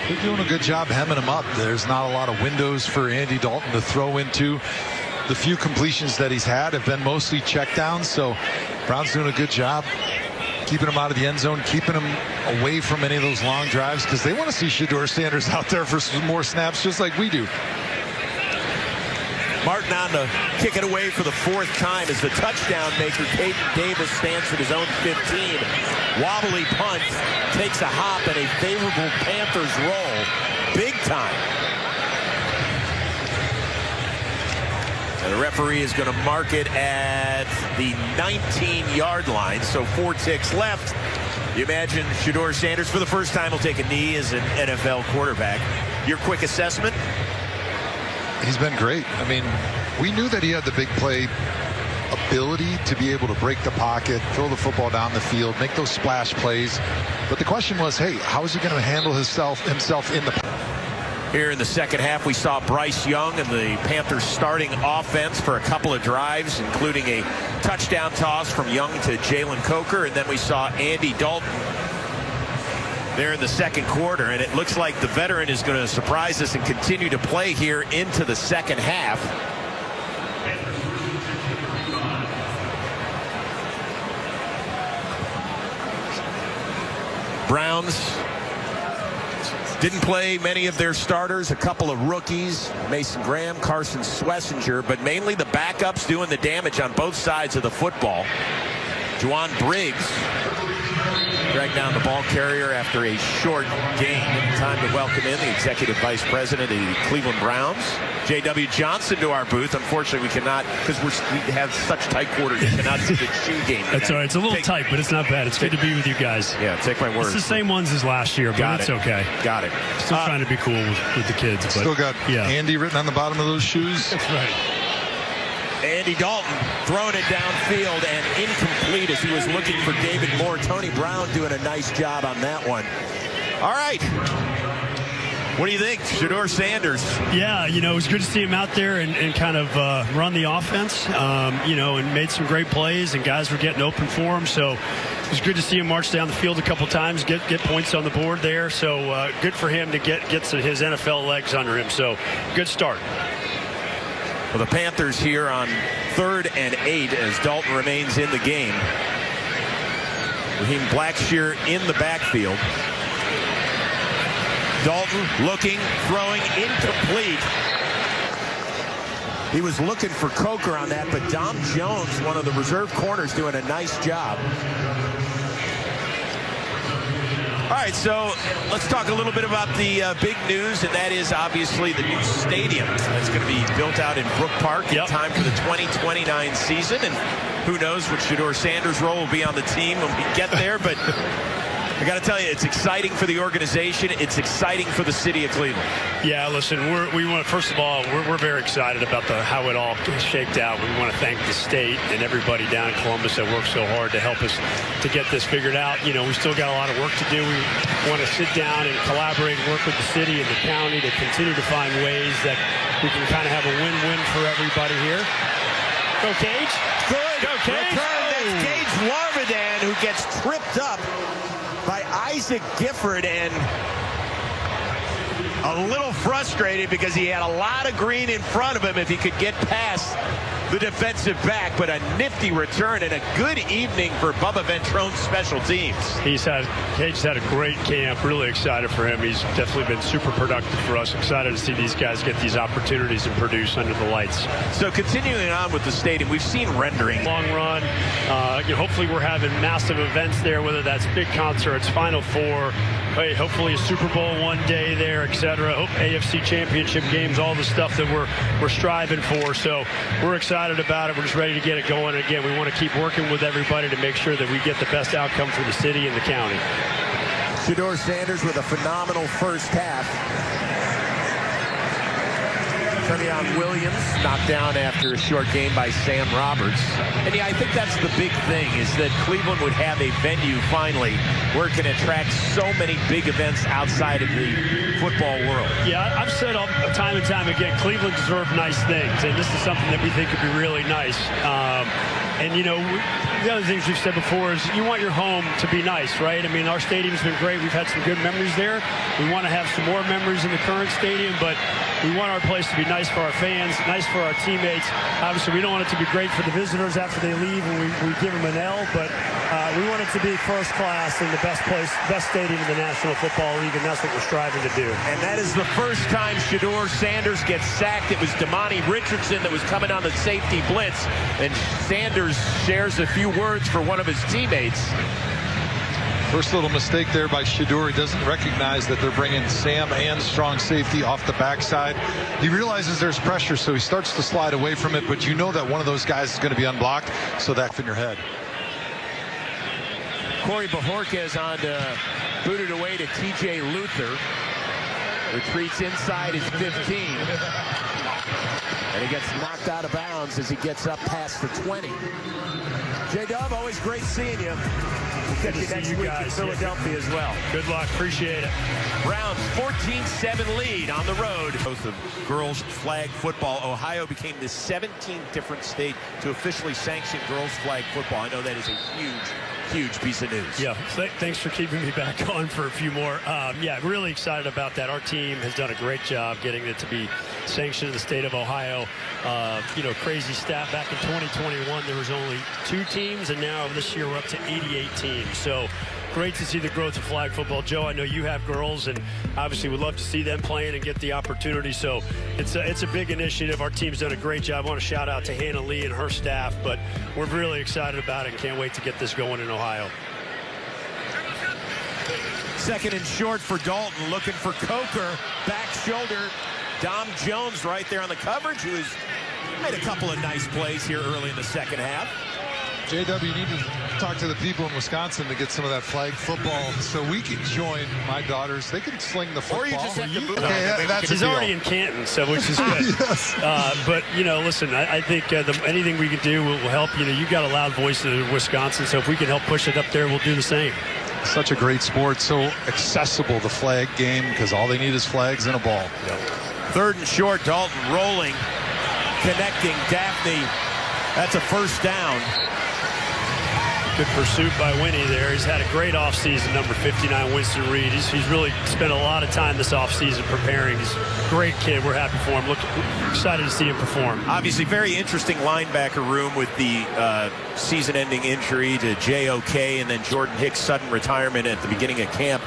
They're doing a good job hemming him up. There's not a lot of windows for Andy Dalton to throw into. The few completions that he's had have been mostly checkdowns, so Browns doing a good job keeping him out of the end zone, keeping him away from any of those long drives, because they want to see Shedeur Sanders out there for some more snaps, just like we do. Martin on to kick it away for the 4th time as the touchdown maker, Caden Davis, stands at his own 15. Wobbly punt, takes a hop, and a favorable Panthers roll. Big time. And the referee is going to mark it at the 19-yard line, so 4 ticks left. You imagine Shedeur Sanders for the first time will take a knee as an NFL quarterback. Your quick assessment? He's been great. I mean, we knew that he had the big play ability to be able to break the pocket, throw the football down the field, make those splash plays. But the question was, hey, how is he going to handle himself in the... Here in the second half, we saw Bryce Young and the Panthers starting offense for a couple of drives, including a touchdown toss from Young to Jalen Coker, and then we saw Andy Dalton there in the second quarter, and it looks like the veteran is going to surprise us and continue to play here into the second half. Browns didn't play many of their starters, a couple of rookies, Mason Graham, Carson Schlesinger, but mainly the backups doing the damage on both sides of the football. Juwan Briggs drag down the ball carrier after a short gain. Time to welcome in the Executive Vice President of the Cleveland Browns, J.W. Johnson, to our booth. Unfortunately, we cannot, because we have such tight quarters, we cannot see the shoe game. That's all right. It's a little tight, but it's not bad. It's good to be with you guys. Yeah, take my word. It's the same ones as last year, but it's okay. Got it. Still trying to be cool with the kids. But still got Andy written on the bottom of those shoes. That's right. Andy Dalton throwing it downfield and incomplete as he was looking for David Moore. Tony Brown doing a nice job on that one. All right. What do you think, Shedeur Sanders? Yeah, it was good to see him out there and kind of run the offense, and made some great plays, and guys were getting open for him. So it was good to see him march down the field a couple times, get points on the board there. So good for him to get his NFL legs under him. So good start. Well, the Panthers here on 3rd and 8 as Dalton remains in the game. Raheem Blackshear in the backfield. Dalton looking, throwing, incomplete. He was looking for Coker on that, but Dom Jones, one of the reserve corners, doing a nice job. All right, so let's talk a little bit about the big news, and that is obviously the new stadium that's going to be built out in Brook Park in time for the 2029 season. And who knows what Shedeur Sanders' role will be on the team when we get there, but I got to tell you, it's exciting for the organization. It's exciting for the city of Cleveland. Yeah, listen, first of all, we're very excited about how it all shaped out. We want to thank the state and everybody down in Columbus that worked so hard to help us to get this figured out. We still got a lot of work to do. We want to sit down and collaborate, work with the city and the county to continue to find ways that we can kind of have a win-win for everybody here. Go Cage. Good. Go Cage. Return. That's Gage Larvadan, who gets tripped up by Isaac Gifford, and a little frustrated because he had a lot of green in front of him if he could get past the defensive back. But a nifty return and a good evening for Bubba Ventrone's special teams. Cage's had a great camp. Really excited for him. He's definitely been super productive for us. Excited to see these guys get these opportunities and produce under the lights. So continuing on with the stadium, we've seen rendering. Long run. Hopefully we're having massive events there, whether that's big concerts, Final Four, hopefully a Super Bowl one day there, etc. Hope AFC Championship games, all the stuff that we're striving for. So we're excited about it. We're just ready to get it going. Again, we want to keep working with everybody to make sure that we get the best outcome for the city and the county. Shedeur Sanders with a phenomenal first half. Trevion Williams knocked down after a short game by Sam Roberts. And I think that's the big thing, is that Cleveland would have a venue finally where it can attract so many big events outside of the football world. Yeah, I've said time and time again, Cleveland deserves nice things, and this is something that we think could be really nice. The other things we've said before is you want your home to be nice, right? I mean, our stadium's been great. We've had some good memories there. We want to have some more memories in the current stadium, but we want our place to be nice for our fans, nice for our teammates. Obviously, we don't want it to be great for the visitors after they leave and we give them an L, but we want it to be first class and the best stadium in the National Football League, and that's what we're striving to do. And that is the first time Shedeur Sanders gets sacked. It was Damani Richardson that was coming on the safety blitz, and Sanders shares a few words for one of his teammates. First little mistake there by Shedeur. He doesn't recognize that they're bringing Sam and strong safety off the backside. He realizes there's pressure, so he starts to slide away from it, but you know that one of those guys is going to be unblocked, so that's in your head. Corey Bajorquez is on to boot it away to TJ Luther. Retreats inside his 15. And he gets knocked out of bounds as he gets up past the 20. J-Dub, always great seeing you. We'll catch you next week in Philadelphia as well. Good luck. Appreciate it. Browns 14-7 lead on the road. Both of girls flag football. Ohio became the 17th different state to officially sanction girls flag football. I know that is a huge piece of news. Yeah, thanks for keeping me back on for a few more. Yeah, really excited about that. Our team has done a great job getting it to be sanctioned in the state of Ohio. Crazy stat, back in 2021 there was only 2 teams, and now this year we're up to 88 teams. So great to see the growth of flag football. Joe, I know you have girls, and obviously we'd love to see them playing and get the opportunity. So it's a big initiative. Our team's done a great job. I want to shout out to Hannah Lee and her staff, but we're really excited about it and can't wait to get this going in Ohio. Second and short for Dalton, looking for Coker. Back shoulder. Dom Jones right there on the coverage, who has made a couple of nice plays here early in the second half. JW, you need to talk to the people in Wisconsin to get some of that flag football so we can join my daughters. They can sling the football. Or you just have to move. Okay, that's He's already in Canton, so which is good. Yes. But, you know, listen, I think anything we can do will help. You know, you got a loud voice in Wisconsin, so if we can help push it up there, we'll do the same. Such a great sport, so accessible, the flag game, because all they need is flags and a ball. Yep. Third and short, Dalton rolling, connecting, Daphne. That's a first down. Good pursuit by Winnie there. He's had a great offseason, number 59, Winston Reed. He's really spent a lot of time this offseason preparing. He's a great kid. We're happy for him. Excited to see him perform. Obviously, very interesting linebacker room with the season-ending injury to J.O.K. and then Jordan Hicks' sudden retirement at the beginning of camp.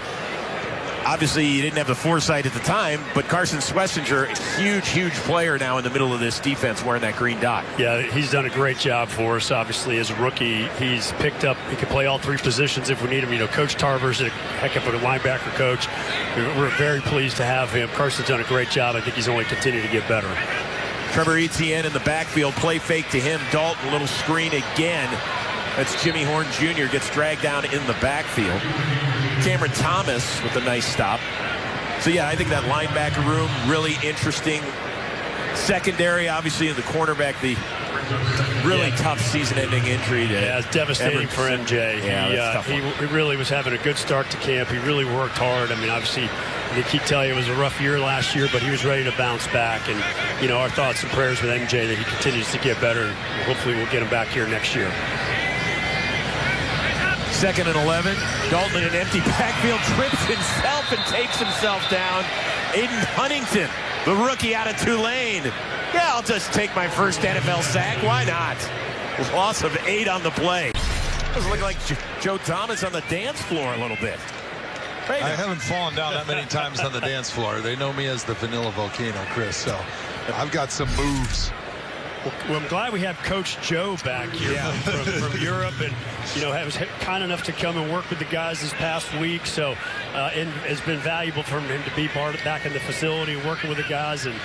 Obviously, you didn't have the foresight at the time, but Carson Schlesinger, huge player now in the middle of this defense wearing that green dot. Yeah, he's done a great job for us. Obviously, as a rookie, he's picked up, he can play all three positions if we need him. You know, Coach Tarver's a heck of a linebacker coach. We're very pleased to have him. Carson's done a great job. I think he's only continued to get better. Trevor Etienne in the backfield, play fake to him. Dalton, little screen again. That's Jimmy Horn Jr. gets dragged down in the backfield. Cameron Thomas with a nice stop. So, yeah, I think that linebacker room, really interesting. Secondary, obviously, in the cornerback, the really tough season-ending injury. Yeah, it's devastating for MJ. Yeah, he really was having a good start to camp. He really worked hard. I mean, obviously, they keep telling you it was a rough year last year, but he was ready to bounce back. And, you know, our thoughts and prayers with MJ that he continues to get better. And hopefully we'll get him back here next year. Second and 11. Dalton in an empty backfield, trips himself and takes himself down. Aiden Huntington, the rookie out of Tulane. Yeah, I'll just take my first NFL sack. Why not? Loss of 8 on the play. Does look like Joe Thomas on the dance floor a little bit. Right. I haven't fallen down that many times on the dance floor. They know me as the Vanilla Volcano, Chris, so I've got some moves. Well, I'm glad we have Coach Joe back here from Europe, and you know, was kind enough to come and work with the guys this past week. So, and it's been valuable for him to be back in the facility and working with the guys. And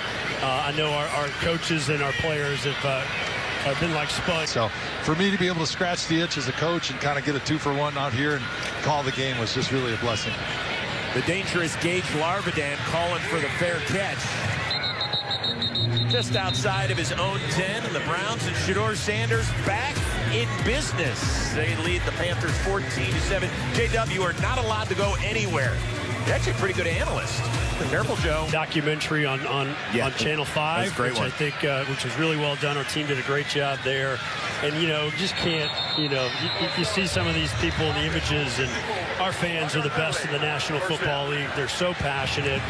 I know our coaches and our players have been like spuds. So, for me to be able to scratch the itch as a coach and kind of get a 2-for-1 out here and call the game was just really a blessing. The dangerous Gage Larvidan calling for the fair catch. Just outside of his own 10, and the Browns and Shedeur Sanders back in business. They lead the Panthers 14-7. JW are not allowed to go anywhere. You're actually a pretty good analyst. Careful, Joe. Documentary on Channel 5, great which one. I think which was really well done. Our team did a great job there. And, you know, just can't, you know, you see some of these people in the images, and our fans are the best in the National Football League. They're so passionate.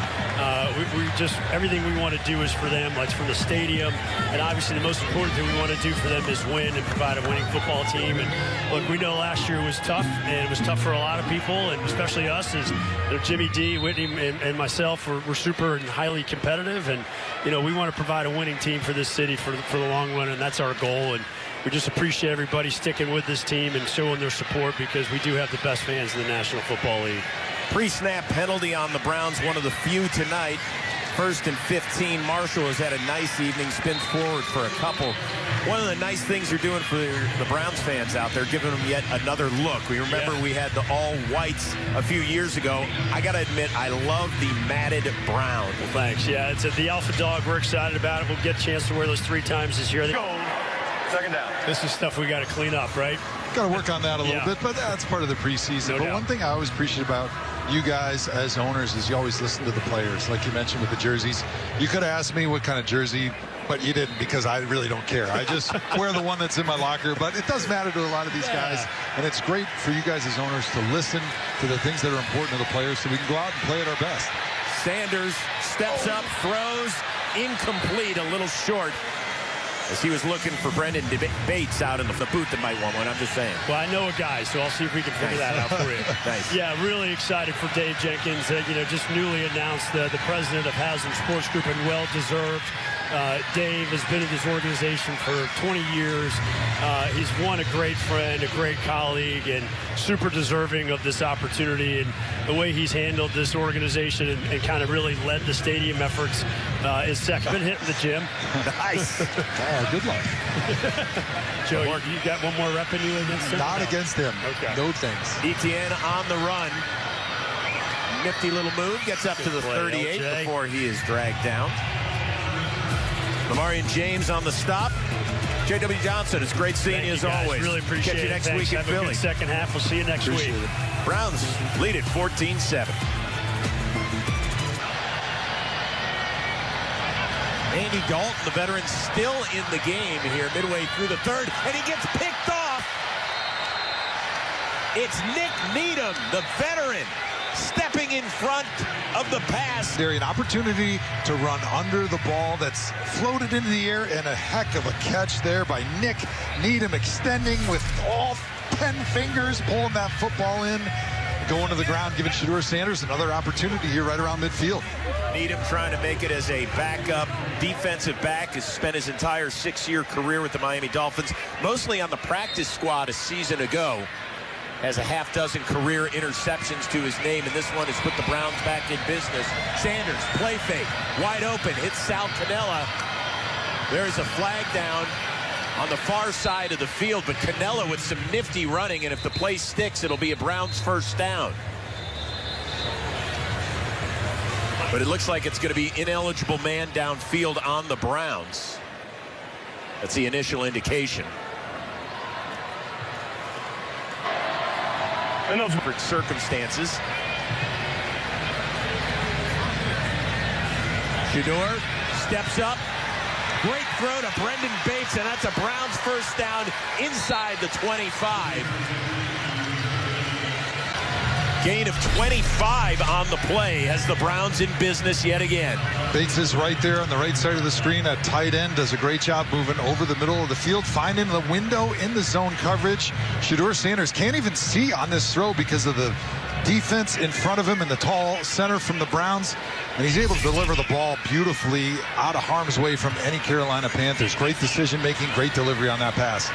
We just, everything we want to do is for them, like from the stadium. And obviously the most important thing we want to do for them is win and provide a winning football team. And look, we know last year was tough, and it was tough for a lot of people, and especially us as Jimmy D, Whitney, and myself. We're super and highly competitive, and you know, we want to provide a winning team for this city for the long run, and that's our goal. And we just appreciate everybody sticking with this team and showing their support, because we do have the best fans in the National Football League. Pre-snap penalty on the Browns, one of the few tonight. 1st and 15. Marshall has had a nice evening, spins forward for a couple. One of the nice things you're doing for the Browns fans out there, giving them yet another look. We remember we had the all-whites a few years ago. I got to admit, I love the matted brown. Well, thanks. Yeah, it's the Alpha Dog. We're excited about it. We'll get a chance to wear those 3 times this year. Second down. This is stuff we got to clean up, right? Got to work on that a little bit, but that's part of the preseason. No but doubt. one thing I always appreciate about you guys as owners is you always listen to the players, like you mentioned with the jerseys. You could have asked me what kind of jersey, but you didn't, because I really don't care. I just wear the one that's in my locker, but it does matter to a lot of these guys, and it's great for you guys as owners to listen to the things that are important to the players so we can go out and play at our best. Sanders steps up, throws, incomplete, a little short, as he was looking for Brendan Bates out in the booth that might want one. I'm just saying. Well, I know a guy, so I'll see if we can figure that out for you. Nice. Yeah, really excited for Dave Jenkins. You know, just newly announced the president of Haslam Sports Group, and well-deserved. Dave has been in this organization for 20 years. He's a great friend, a great colleague, and super deserving of this opportunity. And the way he's handled this organization and kind of really led the stadium efforts is second. Been hitting the gym. Nice. Oh, good luck. Joe, you got one more rep in you against him? Not against him. Okay. No thanks. Etienne on the run. Nifty little move. Gets up to the 38 before he is dragged down. Lamarian James on the stop. J.W. Johnson, it's great seeing you as always. Really appreciate it. Catch you next week in Have a Philly. good second half. We'll see you next week. Browns lead at 14-7. Andy Dalton, the veteran, still in the game here midway through the third, and he gets picked off. It's Nick Needham, the veteran, stepping in front of the pass. There, an opportunity to run under the ball that's floated into the air, and a heck of a catch there by Nick Needham, extending with all 10 fingers, pulling that football in, going to the ground, giving Shedeur Sanders another opportunity here right around midfield. Needham trying to make it as a backup defensive back. Has spent his entire 6-year career with the Miami Dolphins, mostly on the practice squad a season ago. Has a half-dozen career interceptions to his name, and this one has put the Browns back in business. Sanders, play fake, wide open, hits Sal Cannella. There's a flag down on the far side of the field, but Cannella with some nifty running, and if the play sticks, it'll be a Browns first down. But it looks like it's going to be ineligible man downfield on the Browns. That's the initial indication. And those Different circumstances. Shedeur steps up. Great throw to Brendan Bates, and that's a Browns first down inside the 25. Gain of 25 on the play has the Browns in business yet again. Bates is right there on the right side of the screen. At tight end does a great job moving over the middle of the field, finding the window in the zone coverage. Shedeur Sanders can't even see on this throw because of the defense in front of him and the tall center from the Browns. And he's able to deliver the ball beautifully out of harm's way from any Carolina Panthers. Great decision-making, great delivery on that pass.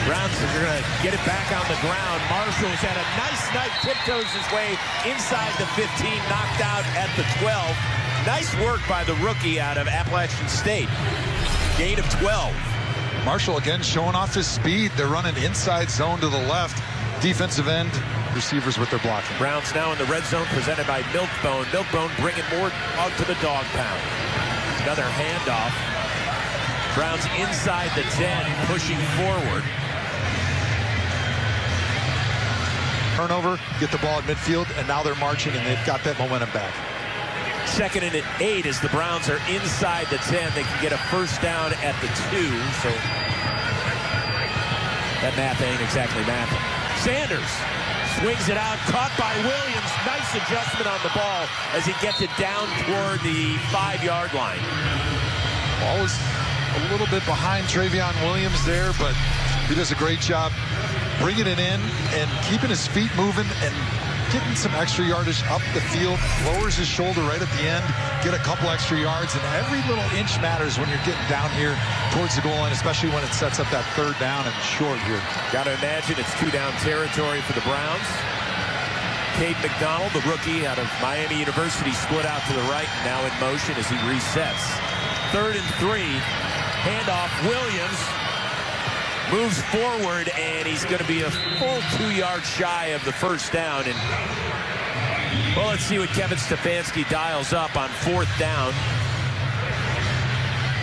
Browns are going to get it back on the ground. Marshall's had a nice night, tiptoes his way inside the 15, knocked out at the 12. Nice work by the rookie out of Appalachian State. Gain of 12. Marshall again showing off his speed. They're running inside zone to the left. Defensive end, receivers with their blocking. Browns now in the red zone, presented by Milkbone. Milkbone bringing more dog to the dog pound. Another handoff. Browns inside the 10, pushing forward. Turnover, get the ball at midfield, and now they're marching, and they've got that momentum back. Second and 8 as the Browns are inside the 10. They can get a first down at the 2, so that math ain't exactly mathing. Sanders swings it out, caught by Williams. Nice adjustment on the ball as he gets it down toward the 5-yard line. Ball is a little bit behind Travion Williams there, but he does a great job bringing it in and keeping his feet moving and getting some extra yardage up the field. Lowers his shoulder right at the end, get a couple extra yards, and every little inch matters when you're getting down here towards the goal line, especially when it sets up that third down and short here. Got to imagine it's 2-down territory for the Browns. Cade McDonald, the rookie out of Miami University, split out to the right and now in motion as he resets. 3rd and 3, handoff, Williams moves forward, and he's going to be a full 2 yards shy of the first down. And well, let's see what Kevin Stefanski dials up on 4th down.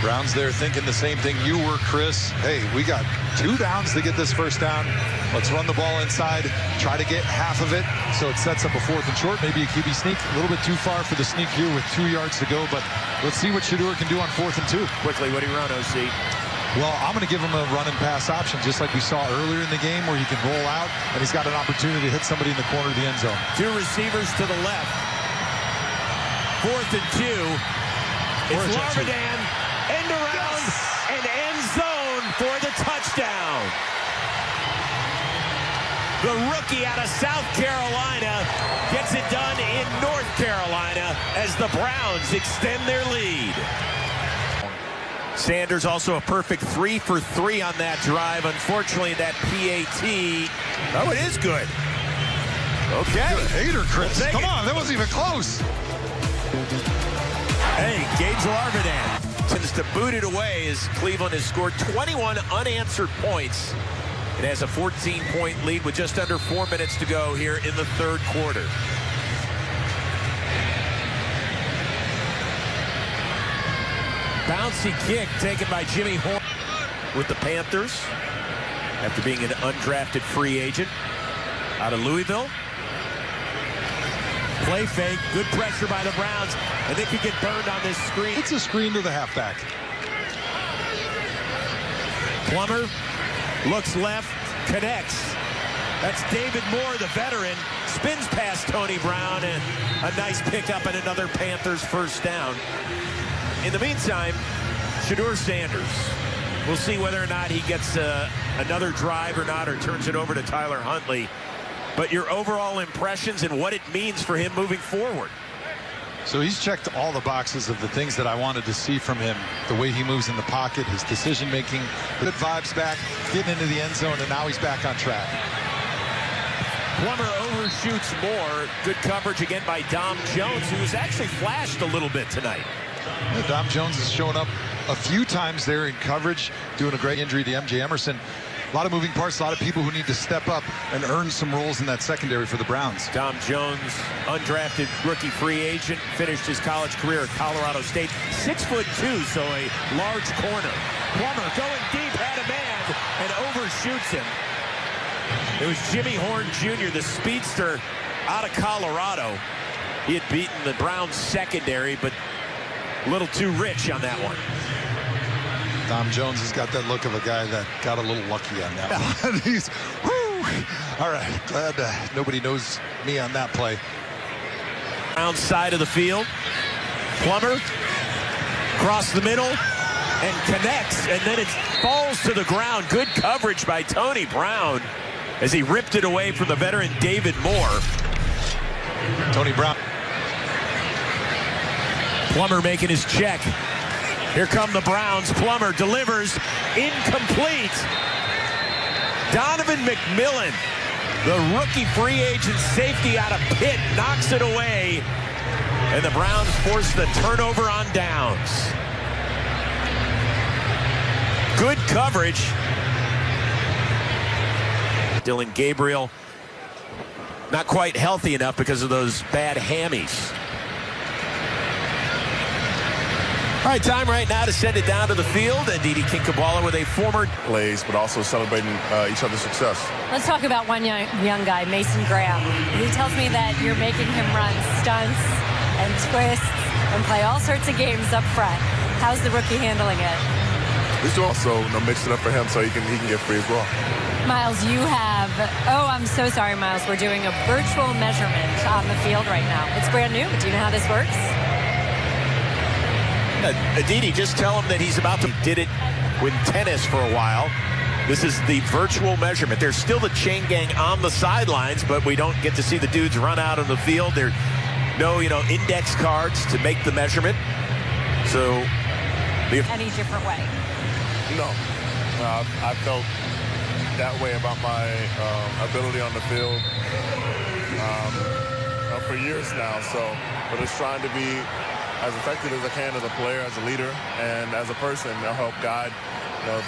Browns there thinking the same thing you were, Chris. Hey, we got 2 downs to get this first down. Let's run the ball inside, try to get half of it, so it sets up a 4th and short, maybe a QB sneak. A little bit too far for the sneak here with 2 yards to go, but let's see what Shedeur can do on 4th and 2. Quickly, what do you run, OC? Well, I'm going to give him a run and pass option, just like we saw earlier in the game, where he can roll out, and he's got an opportunity to hit somebody in the corner of the end zone. 2 receivers to the left. 4th and 2. It's Larmadan, end around, and end zone for the touchdown. the rookie out of South Carolina, gets it done in North Carolina as the Browns extend their lead. Sanders also a perfect 3 for 3 on that drive. Unfortunately, that PAT, oh, it is good. Okay. You're a hater, Chris. Come on, that wasn't even close. Hey, Gage Larvidan tends to boot it away as Cleveland has scored 21 unanswered points. It has a 14-point lead with just under 4 minutes to go here in the third quarter. Bouncy kick taken by Jimmy Horn with the Panthers after being an undrafted free agent out of Louisville. Play fake, good pressure by the Browns, and they could get burned on this screen. It's a screen to the halfback. Plummer looks left, connects. That's David Moore, the veteran, spins past Tony Brown, and a nice pickup and another Panthers first down. In the meantime, Shedeur Sanders. We'll see whether or not he gets another drive or not, or turns it over to Tyler Huntley. But your overall impressions and what it means for him moving forward. So he's checked all the boxes of the things that I wanted to see from him. The way he moves in the pocket, his decision making, good vibes back, getting into the end zone, and now he's back on track. Plummer overshoots Moore. Good coverage again by Dom Jones, who has actually flashed a little bit tonight. Yeah, Dom Jones has shown up a few times there in coverage, doing a great injury to MJ Emerson. A lot of moving parts, a lot of people who need to step up and earn some roles in that secondary for the Browns. Dom Jones, undrafted rookie free agent, finished his college career at Colorado State. 6'2", so a large corner. Plummer going deep, had a man, and overshoots him. It was Jimmy Horn Jr., the speedster out of Colorado. He had beaten the Browns secondary, but a little too rich on that one. Dom Jones has got that look of a guy that got a little lucky on that one. He's, whoo! All right, glad nobody knows me on that play. Browns side of the field. Plummer across the middle and connects, and then it falls to the ground. Good coverage by Tony Brown as he ripped it away from the veteran David Moore. Tony Brown. Plummer making his check. Here come the Browns. Plummer delivers, incomplete. Donovan McMillan, the rookie free agent safety out of Pitt, knocks it away. And the Browns force the turnover on downs. Good coverage. Dylan Gabriel, not quite healthy enough because of those bad hammies. All right, time right now to send it down to the field. And Didi Kinkabala with a former plays, but also celebrating each other's success. Let's talk about one young guy, Mason Graham. He tells me that you're making him run stunts and twists and play all sorts of games up front. How's the rookie handling it? He's doing also mix it up for him so he can get free as well. Miles, you have, oh, I'm so sorry, Miles. We're doing a virtual measurement on the field right now. It's brand new. Do you know how this works? Aditi, just tell him that he's about to did it with tennis for a while. This is the virtual measurement. There's still the chain gang on the sidelines, but we don't get to see the dudes run out on the field. There's no, index cards to make the measurement. So, any different way? No, I felt that way about my ability on the field for years now. So, but it's trying to be as effective as I can as a player, as a leader, and as a person. I'll help guide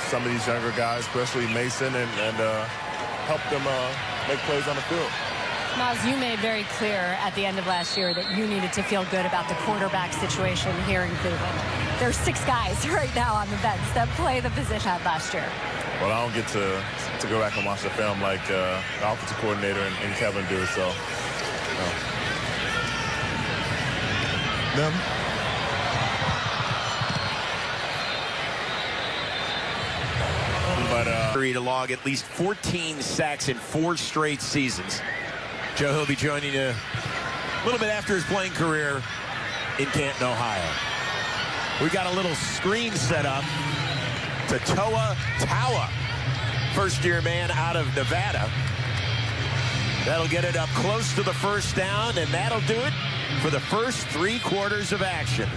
some of these younger guys, especially Mason, and help them make plays on the field. Miles, you made very clear at the end of last year that you needed to feel good about the quarterback situation here in Cleveland. There's 6 guys right now on the bench that play the position at last year. Well, I don't get to go back and watch the film like the offensive coordinator and Kevin do, so. Them. To log at least 14 sacks in 4 straight seasons. Joe, he'll be joining you a little bit after his playing career in Canton, Ohio. We got a little screen set up to Toa Taua, first-year man out of Nevada. That'll get it up close to the first down, and that'll do it for the first 3 quarters of action.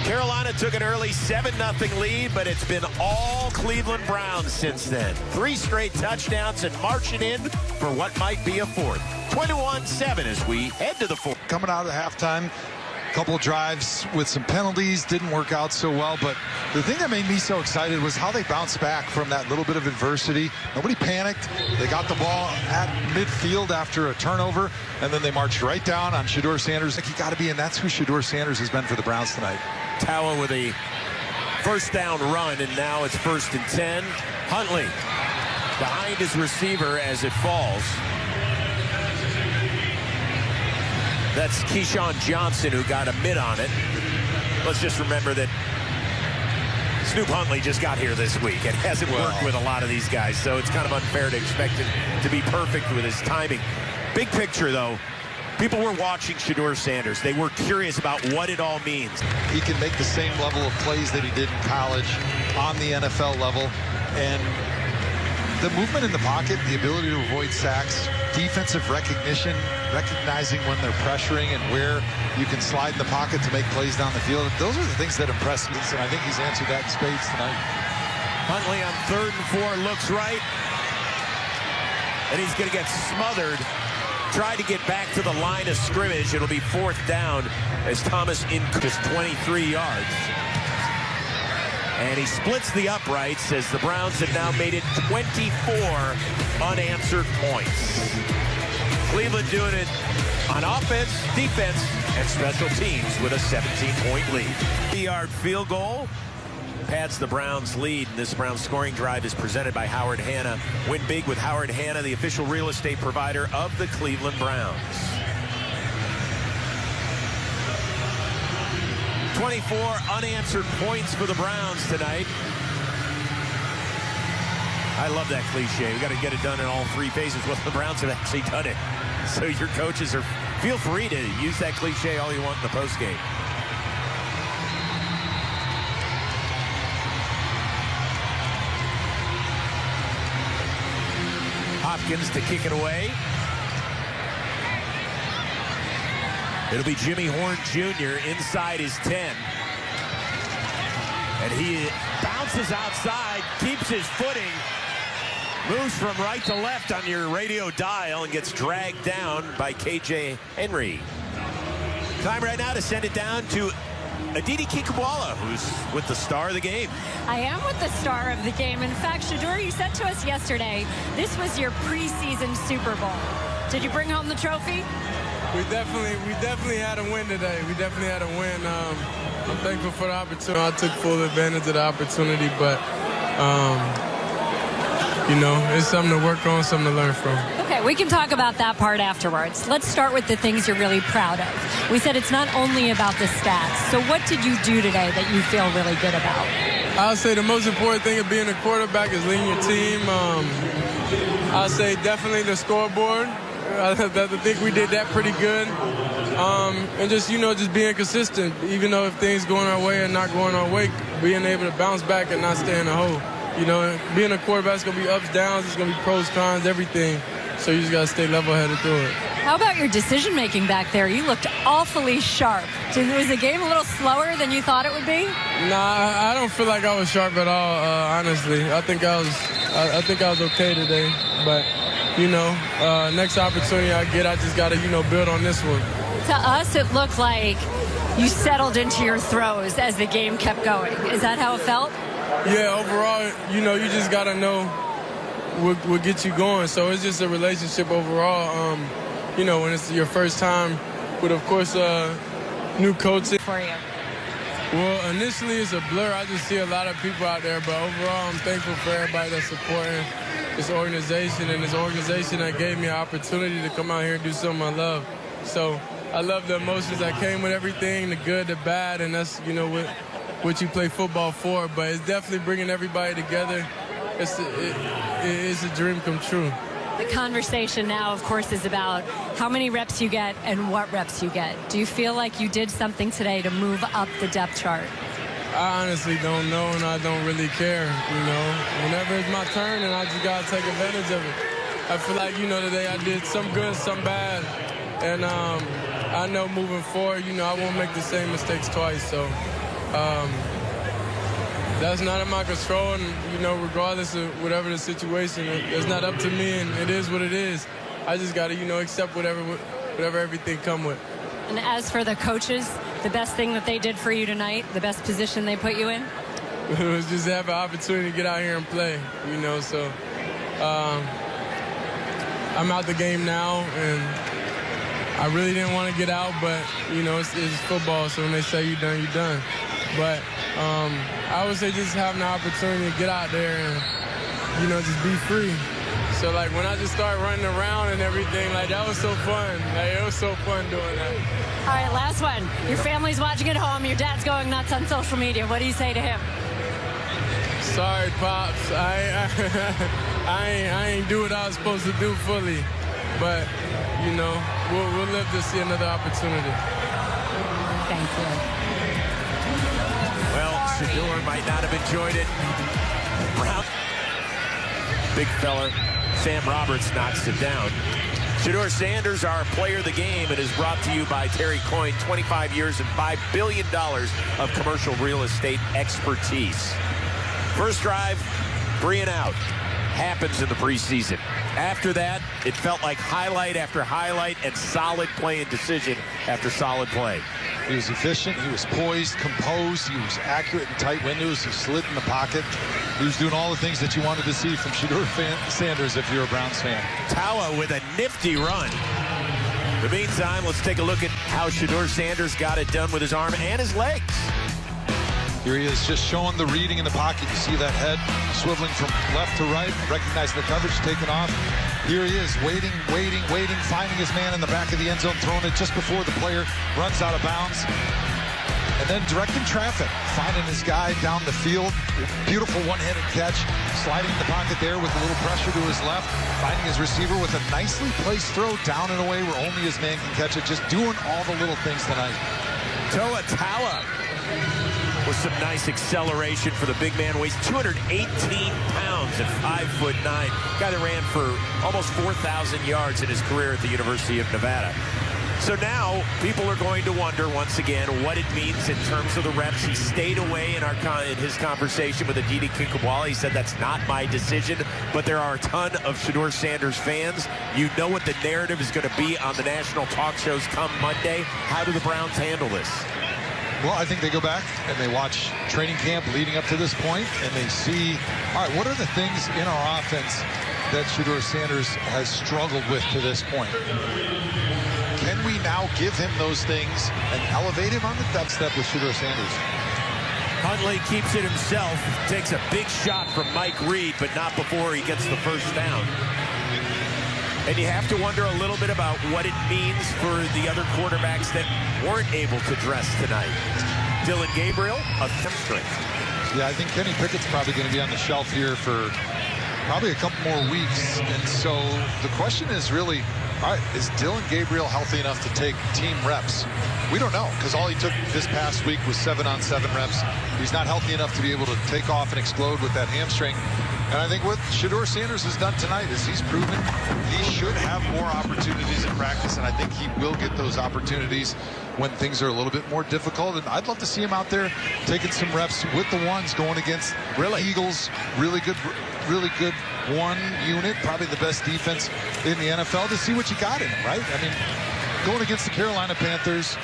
Carolina took an early 7-0 lead, but it's been all Cleveland Browns since then. 3 straight touchdowns and marching in for what might be a 4th. 21-7 as we head to the 4th. Coming out of halftime, a couple of drives with some penalties, didn't work out so well, but the thing that made me so excited was how they bounced back from that little bit of adversity. Nobody panicked. They got the ball at midfield after a turnover, and then they marched right down on Shedeur Sanders. Like, you got to be, and that's who Shedeur Sanders has been for the Browns tonight. Tawa with a first down run, and now it's 1st and 10. Huntley behind his receiver as it falls. That's Keyshawn Johnson who got a mid on it. Let's just remember that Snoop Huntley just got here this week and hasn't worked with a lot of these guys, so it's kind of unfair to expect him to be perfect with his timing. Big picture, though, people were watching Shedeur Sanders. They were curious about what it all means. He can make the same level of plays that he did in college on the NFL level, and the movement in the pocket, the ability to avoid sacks, defensive recognition, recognizing when they're pressuring and where you can slide in the pocket to make plays down the field. Those are the things that impress me, and I think he's answered that in spades tonight. Huntley on 3rd and 4 looks right, and he's going to get smothered. Try to get back to the line of scrimmage. It'll be 4th down as Thomas just 23 yards. And he splits the uprights as the Browns have now made it 24 unanswered points. Cleveland doing it on offense, defense, and special teams with a 17-point lead. 3-yard field goal pads the Browns lead. This Browns scoring drive is presented by Howard Hanna. Win big with Howard Hanna, the official real estate provider of the Cleveland Browns. 24 unanswered points for the Browns tonight. I love that cliche. We got to get it done in all 3 phases. Well, the Browns have actually done it. So your coaches are, feel free to use that cliche all you want in the postgame. Hopkins to kick it away. It'll be Jimmy Horn Jr. inside his 10. And he bounces outside, keeps his footing, moves from right to left on your radio dial and gets dragged down by KJ Henry. Time right now to send it down to Aditi Kikabwala, who's with the star of the game. I am with the star of the game. In fact, Shedeur, you said to us yesterday, this was your preseason Super Bowl. Did you bring home the trophy? We definitely had a win today. We definitely had a win. I'm thankful for the opportunity. I took full advantage of the opportunity, but you know, it's something to work on, something to learn from. Okay, we can talk about that part afterwards. Let's start with the things you're really proud of. We said it's not only about the stats. So what did you do today that you feel really good about? I'll say the most important thing of being a quarterback is leading your team. I'll say definitely the scoreboard. I think we did that pretty good. And just, you know, just being consistent, even though if things going our way or not going our way, being able to bounce back and not stay in the hole. You know, being a quarterback is going to be ups, downs, it's going to be pros, cons, everything. So you just got to stay level-headed through it. How about your decision-making back there? You looked awfully sharp. Was the game a little slower than you thought it would be? Nah, I don't feel like I was sharp at all, honestly. I think I was okay today. But, you know, next opportunity I get, I just got to, you know, build on this one. To us, it looked like you settled into your throws as the game kept going. Is that how it felt? Yeah, overall, you know, you just got to know what gets you going. So it's just a relationship overall. You know, when it's your first time with, of course, new coaching. For you. Well, initially it's a blur. I just see a lot of people out there. But overall, I'm thankful for everybody that's supporting this organization. And this organization that gave me an opportunity to come out here and do something I love. So I love the emotions that came with everything, the good, the bad. And that's, you know, what you play football for. But it's definitely bringing everybody together. It's a dream come true. The conversation now, of course, is about how many reps you get and what reps you get. Do you feel like you did something today to move up the depth chart? I honestly don't know, and I don't really care, you know. Whenever it's my turn, and I just got to take advantage of it. I feel like, today I did some good, some bad. And I know moving forward, I won't make the same mistakes twice. So that's not in my control. And, regardless of whatever the situation, it's not up to me, and it is what it is. I just got to, accept whatever everything come with. And as for the coaches, the best thing that they did for you tonight, the best position they put you in? It was just have an opportunity to get out here and play, so I'm out the game now, and I really didn't want to get out, but, it's football, so when they say you're done, you're done. But I would say just having the opportunity to get out there and, just be free. So, when I just started running around and everything, that was so fun. It was so fun doing that. All right, last one. Your family's watching at home. Your dad's going nuts on social media. What do you say to him? Sorry, Pops. I ain't do what I was supposed to do fully. But, we'll live to see another opportunity. Thank you. Well, Shedeur might not have enjoyed it. Brown. Big fella. Sam Roberts knocks it down. Shedeur Sanders, our player of the game, and is brought to you by Terry Coyne, 25 years and $5 billion of commercial real estate expertise. First drive, 3 and out. Happens in the preseason. After that, it felt like highlight after highlight and solid play and decision after solid play. He was efficient, he was poised, composed, he was accurate in tight windows, he slid in the pocket. He was doing all the things that you wanted to see from Shedeur Sanders if you're a Browns fan. Tawa with a nifty run. In the meantime, let's take a look at how Shedeur Sanders got it done with his arm and his legs. Here he is, just showing the reading in the pocket. You see that head swiveling from left to right, recognizing the coverage, taking off. Here he is, waiting, finding his man in the back of the end zone, throwing it just before the player runs out of bounds. And then directing traffic, finding his guy down the field. Beautiful one-handed catch, sliding in the pocket there with a little pressure to his left, finding his receiver with a nicely placed throw down and away where only his man can catch it, just doing all the little things tonight. Toa Tawa with some nice acceleration for the big man. Weighs 218 pounds at 5'9". Guy that ran for almost 4,000 yards in his career at the University of Nevada. So now people are going to wonder once again what it means in terms of the reps. He stayed away in his conversation with Aditi Kinkawala. He said that's not my decision, but there are a ton of Shedeur Sanders fans. You know what the narrative is going to be on the national talk shows come Monday. How do the Browns handle this? Well, I think they go back and they watch training camp leading up to this point, and they see, all right, what are the things in our offense that Shedeur Sanders has struggled with to this point? Can we now give him those things and elevate him on the depth step with Shedeur Sanders? Huntley keeps it himself, takes a big shot from Mike Reed, but not before he gets the first down. And you have to wonder a little bit about what it means for the other quarterbacks that weren't able to dress tonight. Dylan Gabriel, a hamstring. Yeah, I think Kenny Pickett's probably going to be on the shelf here for probably a couple more weeks. And so the question is really, all right, is Dylan Gabriel healthy enough to take team reps? We don't know, because all he took this past week was 7-on-7 reps. He's not healthy enough to be able to take off and explode with that hamstring. And I think what Shedeur Sanders has done tonight is he's proven he should have more opportunities in practice, and I think he will get those opportunities when things are a little bit more difficult. And I'd love to see him out there taking some reps with the ones going against Eagles. Really good one unit, probably the best defense in the NFL, to see what you got in him, right? I mean, going against the Carolina Panthers,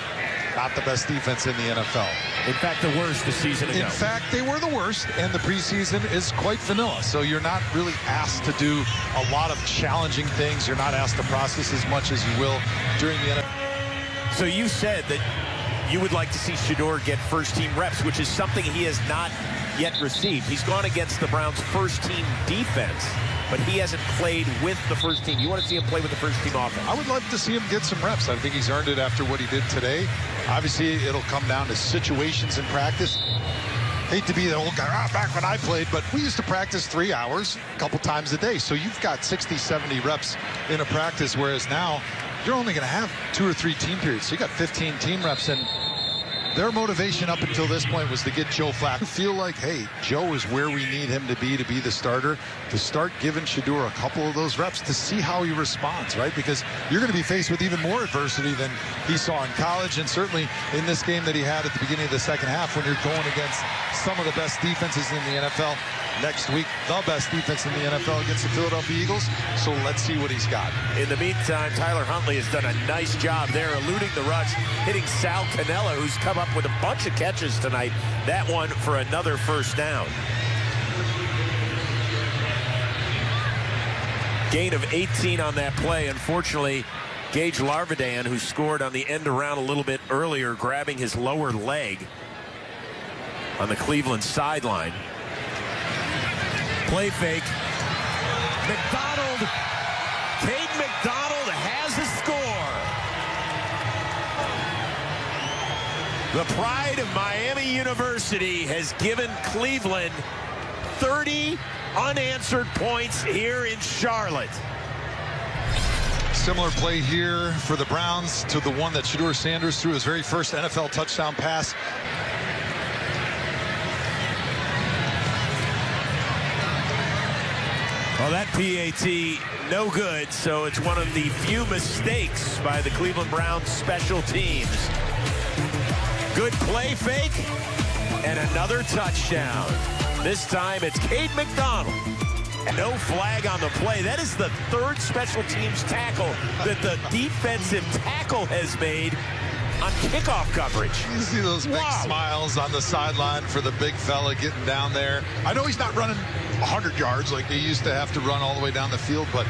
not the best defense in the NFL. In fact, the worst a season ago. In fact, they were the worst, and the preseason is quite vanilla. So you're not really asked to do a lot of challenging things. You're not asked to process as much as you will during the NFL. So you said that you would like to see Shedeur get first-team reps, which is something he has not yet received. He's gone against the Browns' first-team defense, but he hasn't played with the first team. You want to see him play with the first-team offense? I would love to see him get some reps. I think he's earned it after what he did today. Obviously, it'll come down to situations in practice. Hate to be the old guy, back when I played, but we used to practice 3 hours a couple times a day. So you've got 60, 70 reps in a practice, whereas now you're only going to have 2 or 3 team periods. So you got 15 team reps, and Their motivation up until this point was to get Joe Flacco. Feel like, hey, Joe is where we need him to be the starter, to start giving Shedeur a couple of those reps to see how he responds, right? Because you're going to be faced with even more adversity than he saw in college, and certainly in this game that he had at the beginning of the second half when you're going against some of the best defenses in the NFL. Next week, the best defense in the NFL against the Philadelphia Eagles. So let's see what he's got. In the meantime, Tyler Huntley has done a nice job there, eluding the rush, hitting Sal Cannella, who's come up with a bunch of catches tonight. That one for another first down. Gain of 18 on that play. Unfortunately, Gage Larvidan, who scored on the end around a little bit earlier, grabbing his lower leg on the Cleveland sideline. Play fake. McDonald. Cade McDonald has a score. The pride of Miami University has given Cleveland 30 unanswered points here in Charlotte. Similar play here for the Browns to the one that Shedeur Sanders threw his very first NFL touchdown pass. Well, that PAT, no good, so it's one of the few mistakes by the Cleveland Browns special teams. Good play fake, and another touchdown. This time it's Cade McDonald. No flag on the play. That is the third special teams tackle that the defensive tackle has made on kickoff coverage. You see those big smiles on the sideline for the big fella getting down there. I know he's not running 100 yards like they used to have to run all the way down the field, but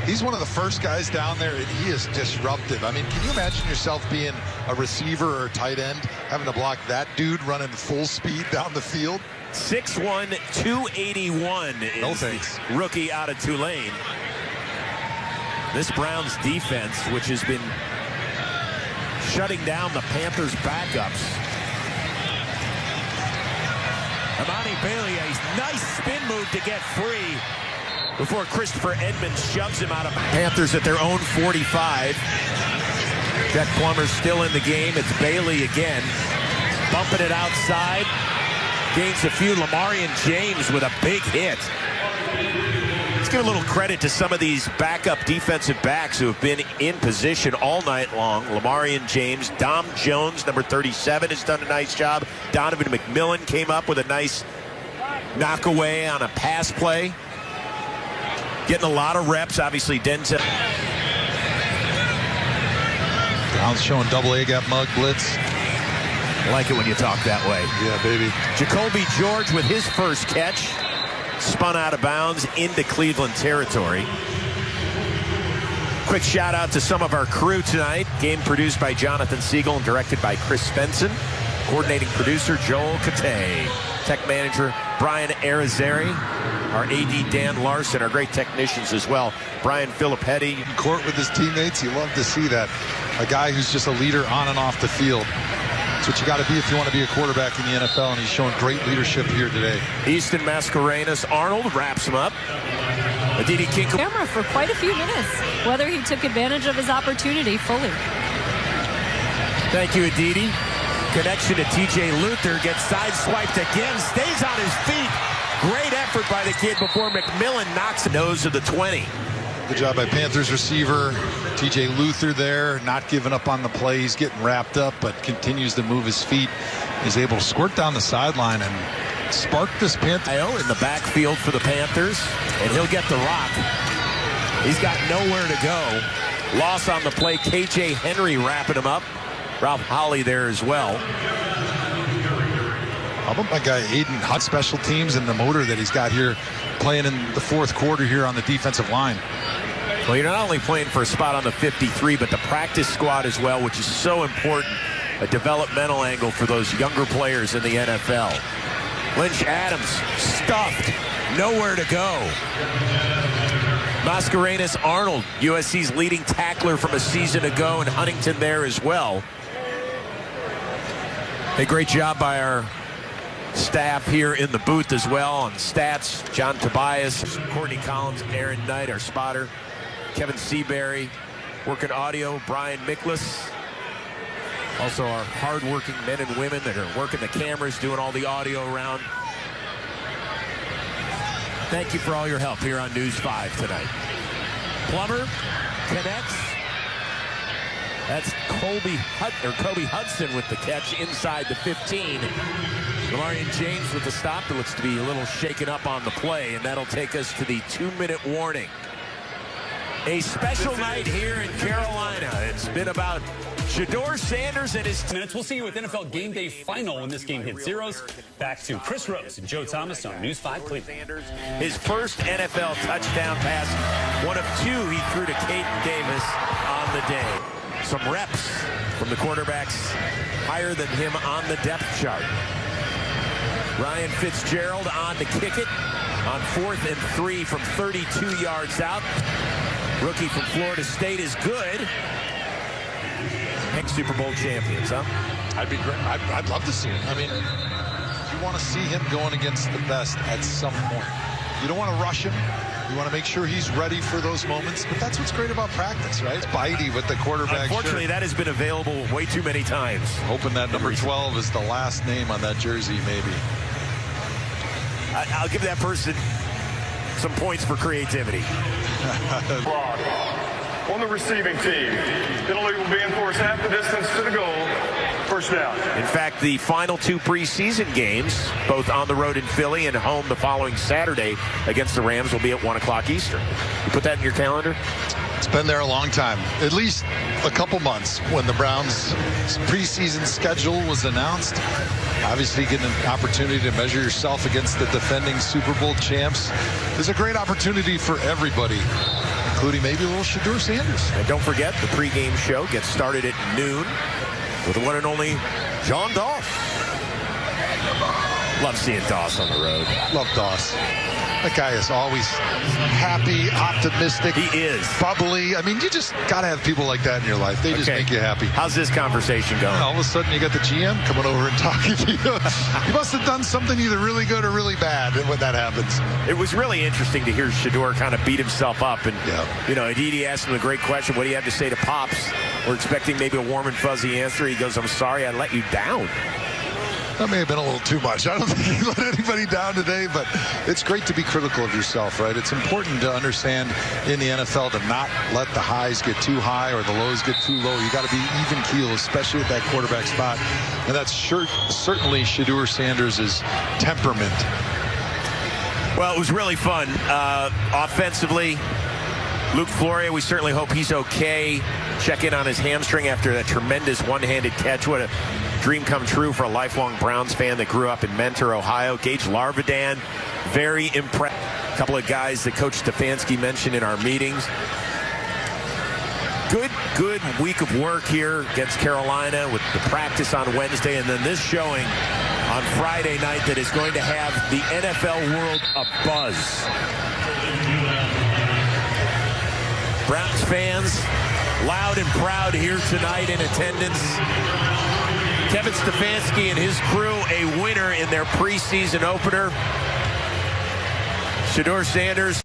he's one of the first guys down there, and he is disruptive. I mean, can you imagine yourself being a receiver or a tight end, having to block that dude running full speed down the field? 6'1", 281 is the rookie out of Tulane. This Browns defense, which has been shutting down the Panthers' backups. Amani Bailey, a nice spin move to get free before Christopher Edmonds shoves him out of Panthers at their own 45. Jack Plummer's still in the game. It's Bailey again, bumping it outside. Gains a few. Lamarian James with a big hit. Let's give a little credit to some of these backup defensive backs who have been in position all night long. Lamarian James, Dom Jones, number 37, has done a nice job. Donovan McMillan came up with a nice knockaway on a pass play. Getting a lot of reps, obviously. Denzel. Browns showing double A gap mug blitz. I like it when you talk that way. Yeah, baby. Jacoby George with his first catch. Spun out of bounds into Cleveland territory. Quick shout out to some of our crew tonight. Game produced by Jonathan Siegel and directed by Chris Svensson. Coordinating producer Joel Katay. Tech manager Brian Arizari. Our AD Dan Larson. Our great technicians as well. Brian Filippetti. In court with his teammates, you love to see that. A guy who's just a leader on and off the field. That's what you got to be if you want to be a quarterback in the NFL, and he's showing great leadership here today. Easton Mascarenas Arnold wraps him up. Aditi Kinkle. Camera for quite a few minutes, whether he took advantage of his opportunity fully. Thank you, Aditi. Connection to TJ Luther, gets sideswiped again, stays on his feet. Great effort by the kid before McMillan knocks the nose of the 20. Good job by Panthers receiver TJ Luther there, not giving up on the play. He's getting wrapped up, but continues to move his feet. He's able to squirt down the sideline and spark this Panther. In the backfield for the Panthers, and he'll get the rock. He's got nowhere to go. Loss on the play. KJ Henry wrapping him up. Ralph Holly there as well. How about my guy Aiden Hutt, special teams, and the motor that he's got here playing in the fourth quarter here on the defensive line. Well, you're not only playing for a spot on the 53, but the practice squad as well, which is so important. A developmental angle for those younger players in the NFL. Lynch Adams stuffed, nowhere to go. Mascarenas Arnold, USC's leading tackler from a season ago, and Huntington there as well. A great job by our staff here in the booth as well on stats. John Tobias, Courtney Collins, Aaron Knight, our spotter. Kevin Seabury, working audio, Brian Miklas. Also our hardworking men and women that are working the cameras, doing all the audio around. Thank you for all your help here on News 5 tonight. Plummer connects. That's Kobe Hudson with the catch inside the 15. Lamarian James with the stop. That looks to be a little shaken up on the play, and that'll take us to the 2-minute warning. A special night here in Carolina. It's been about Shedeur Sanders and his minutes. We'll see you with NFL Game Day Final when this game hits zeros. Back to Chris Rose and Joe Thomas on News 5 Cleveland. His first NFL touchdown pass, one of two he threw to Caden Davis on the day. Some reps from the quarterbacks higher than him on the depth chart. Ryan Fitzgerald on to kick it on 4th and 3 from 32 yards out. Rookie from Florida State is good. Next Super Bowl champions, huh? I'd be great. I'd love to see it. I mean, you want to see him going against the best at some point. You don't want to rush him. You want to make sure he's ready for those moments. But that's what's great about practice, right? It's Bitey with the quarterback. Unfortunately, that has been available way too many times. Hoping that number 12 is the last name on that jersey, maybe. I'll give that person some points for creativity. On the receiving team, penalty will be enforced half the distance to the goal. First down. In fact, the final 2 preseason games, both on the road in Philly and home the following Saturday against the Rams, will be at 1 o'clock Eastern. You put that in your calendar? It's been there a long time, at least a couple months. When the Browns' preseason schedule was announced, obviously getting an opportunity to measure yourself against the defending Super Bowl champs is a great opportunity for everybody, including maybe a little Shedeur Sanders. And don't forget, the pregame show gets started at noon with the one and only John Doss. Love seeing Doss on the road. Love Doss. That guy is always happy, optimistic. He is. Bubbly. I mean, you just got to have people like that in your life. They just make you happy. How's this conversation going? All of a sudden, you got the GM coming over and talking to you. You must have done something either really good or really bad when that happens. It was really interesting to hear Shedeur kind of beat himself up. And, you know, Aditi asked him a great question. What do you have to say to Pops? We're expecting maybe a warm and fuzzy answer. He goes, I'm sorry I let you down. That may have been a little too much. I don't think he let anybody down today, but it's great to be critical of yourself, right? It's important to understand in the NFL to not let the highs get too high or the lows get too low. You got to be even keel, especially at that quarterback spot. And that's certainly Shedeur Sanders' temperament. Well, it was really fun. Offensively, Luke Floria, we certainly hope he's okay. Check in on his hamstring after that tremendous one-handed catch. What a dream come true for a lifelong Browns fan that grew up in Mentor, Ohio. Gage Larvadan, very impressed. A couple of guys that Coach Stefanski mentioned in our meetings. Good week of work here against Carolina with the practice on Wednesday and then this showing on Friday night that is going to have the NFL world abuzz. Browns fans loud and proud here tonight in attendance. Kevin Stefanski and his crew a winner in their preseason opener. Shedeur Sanders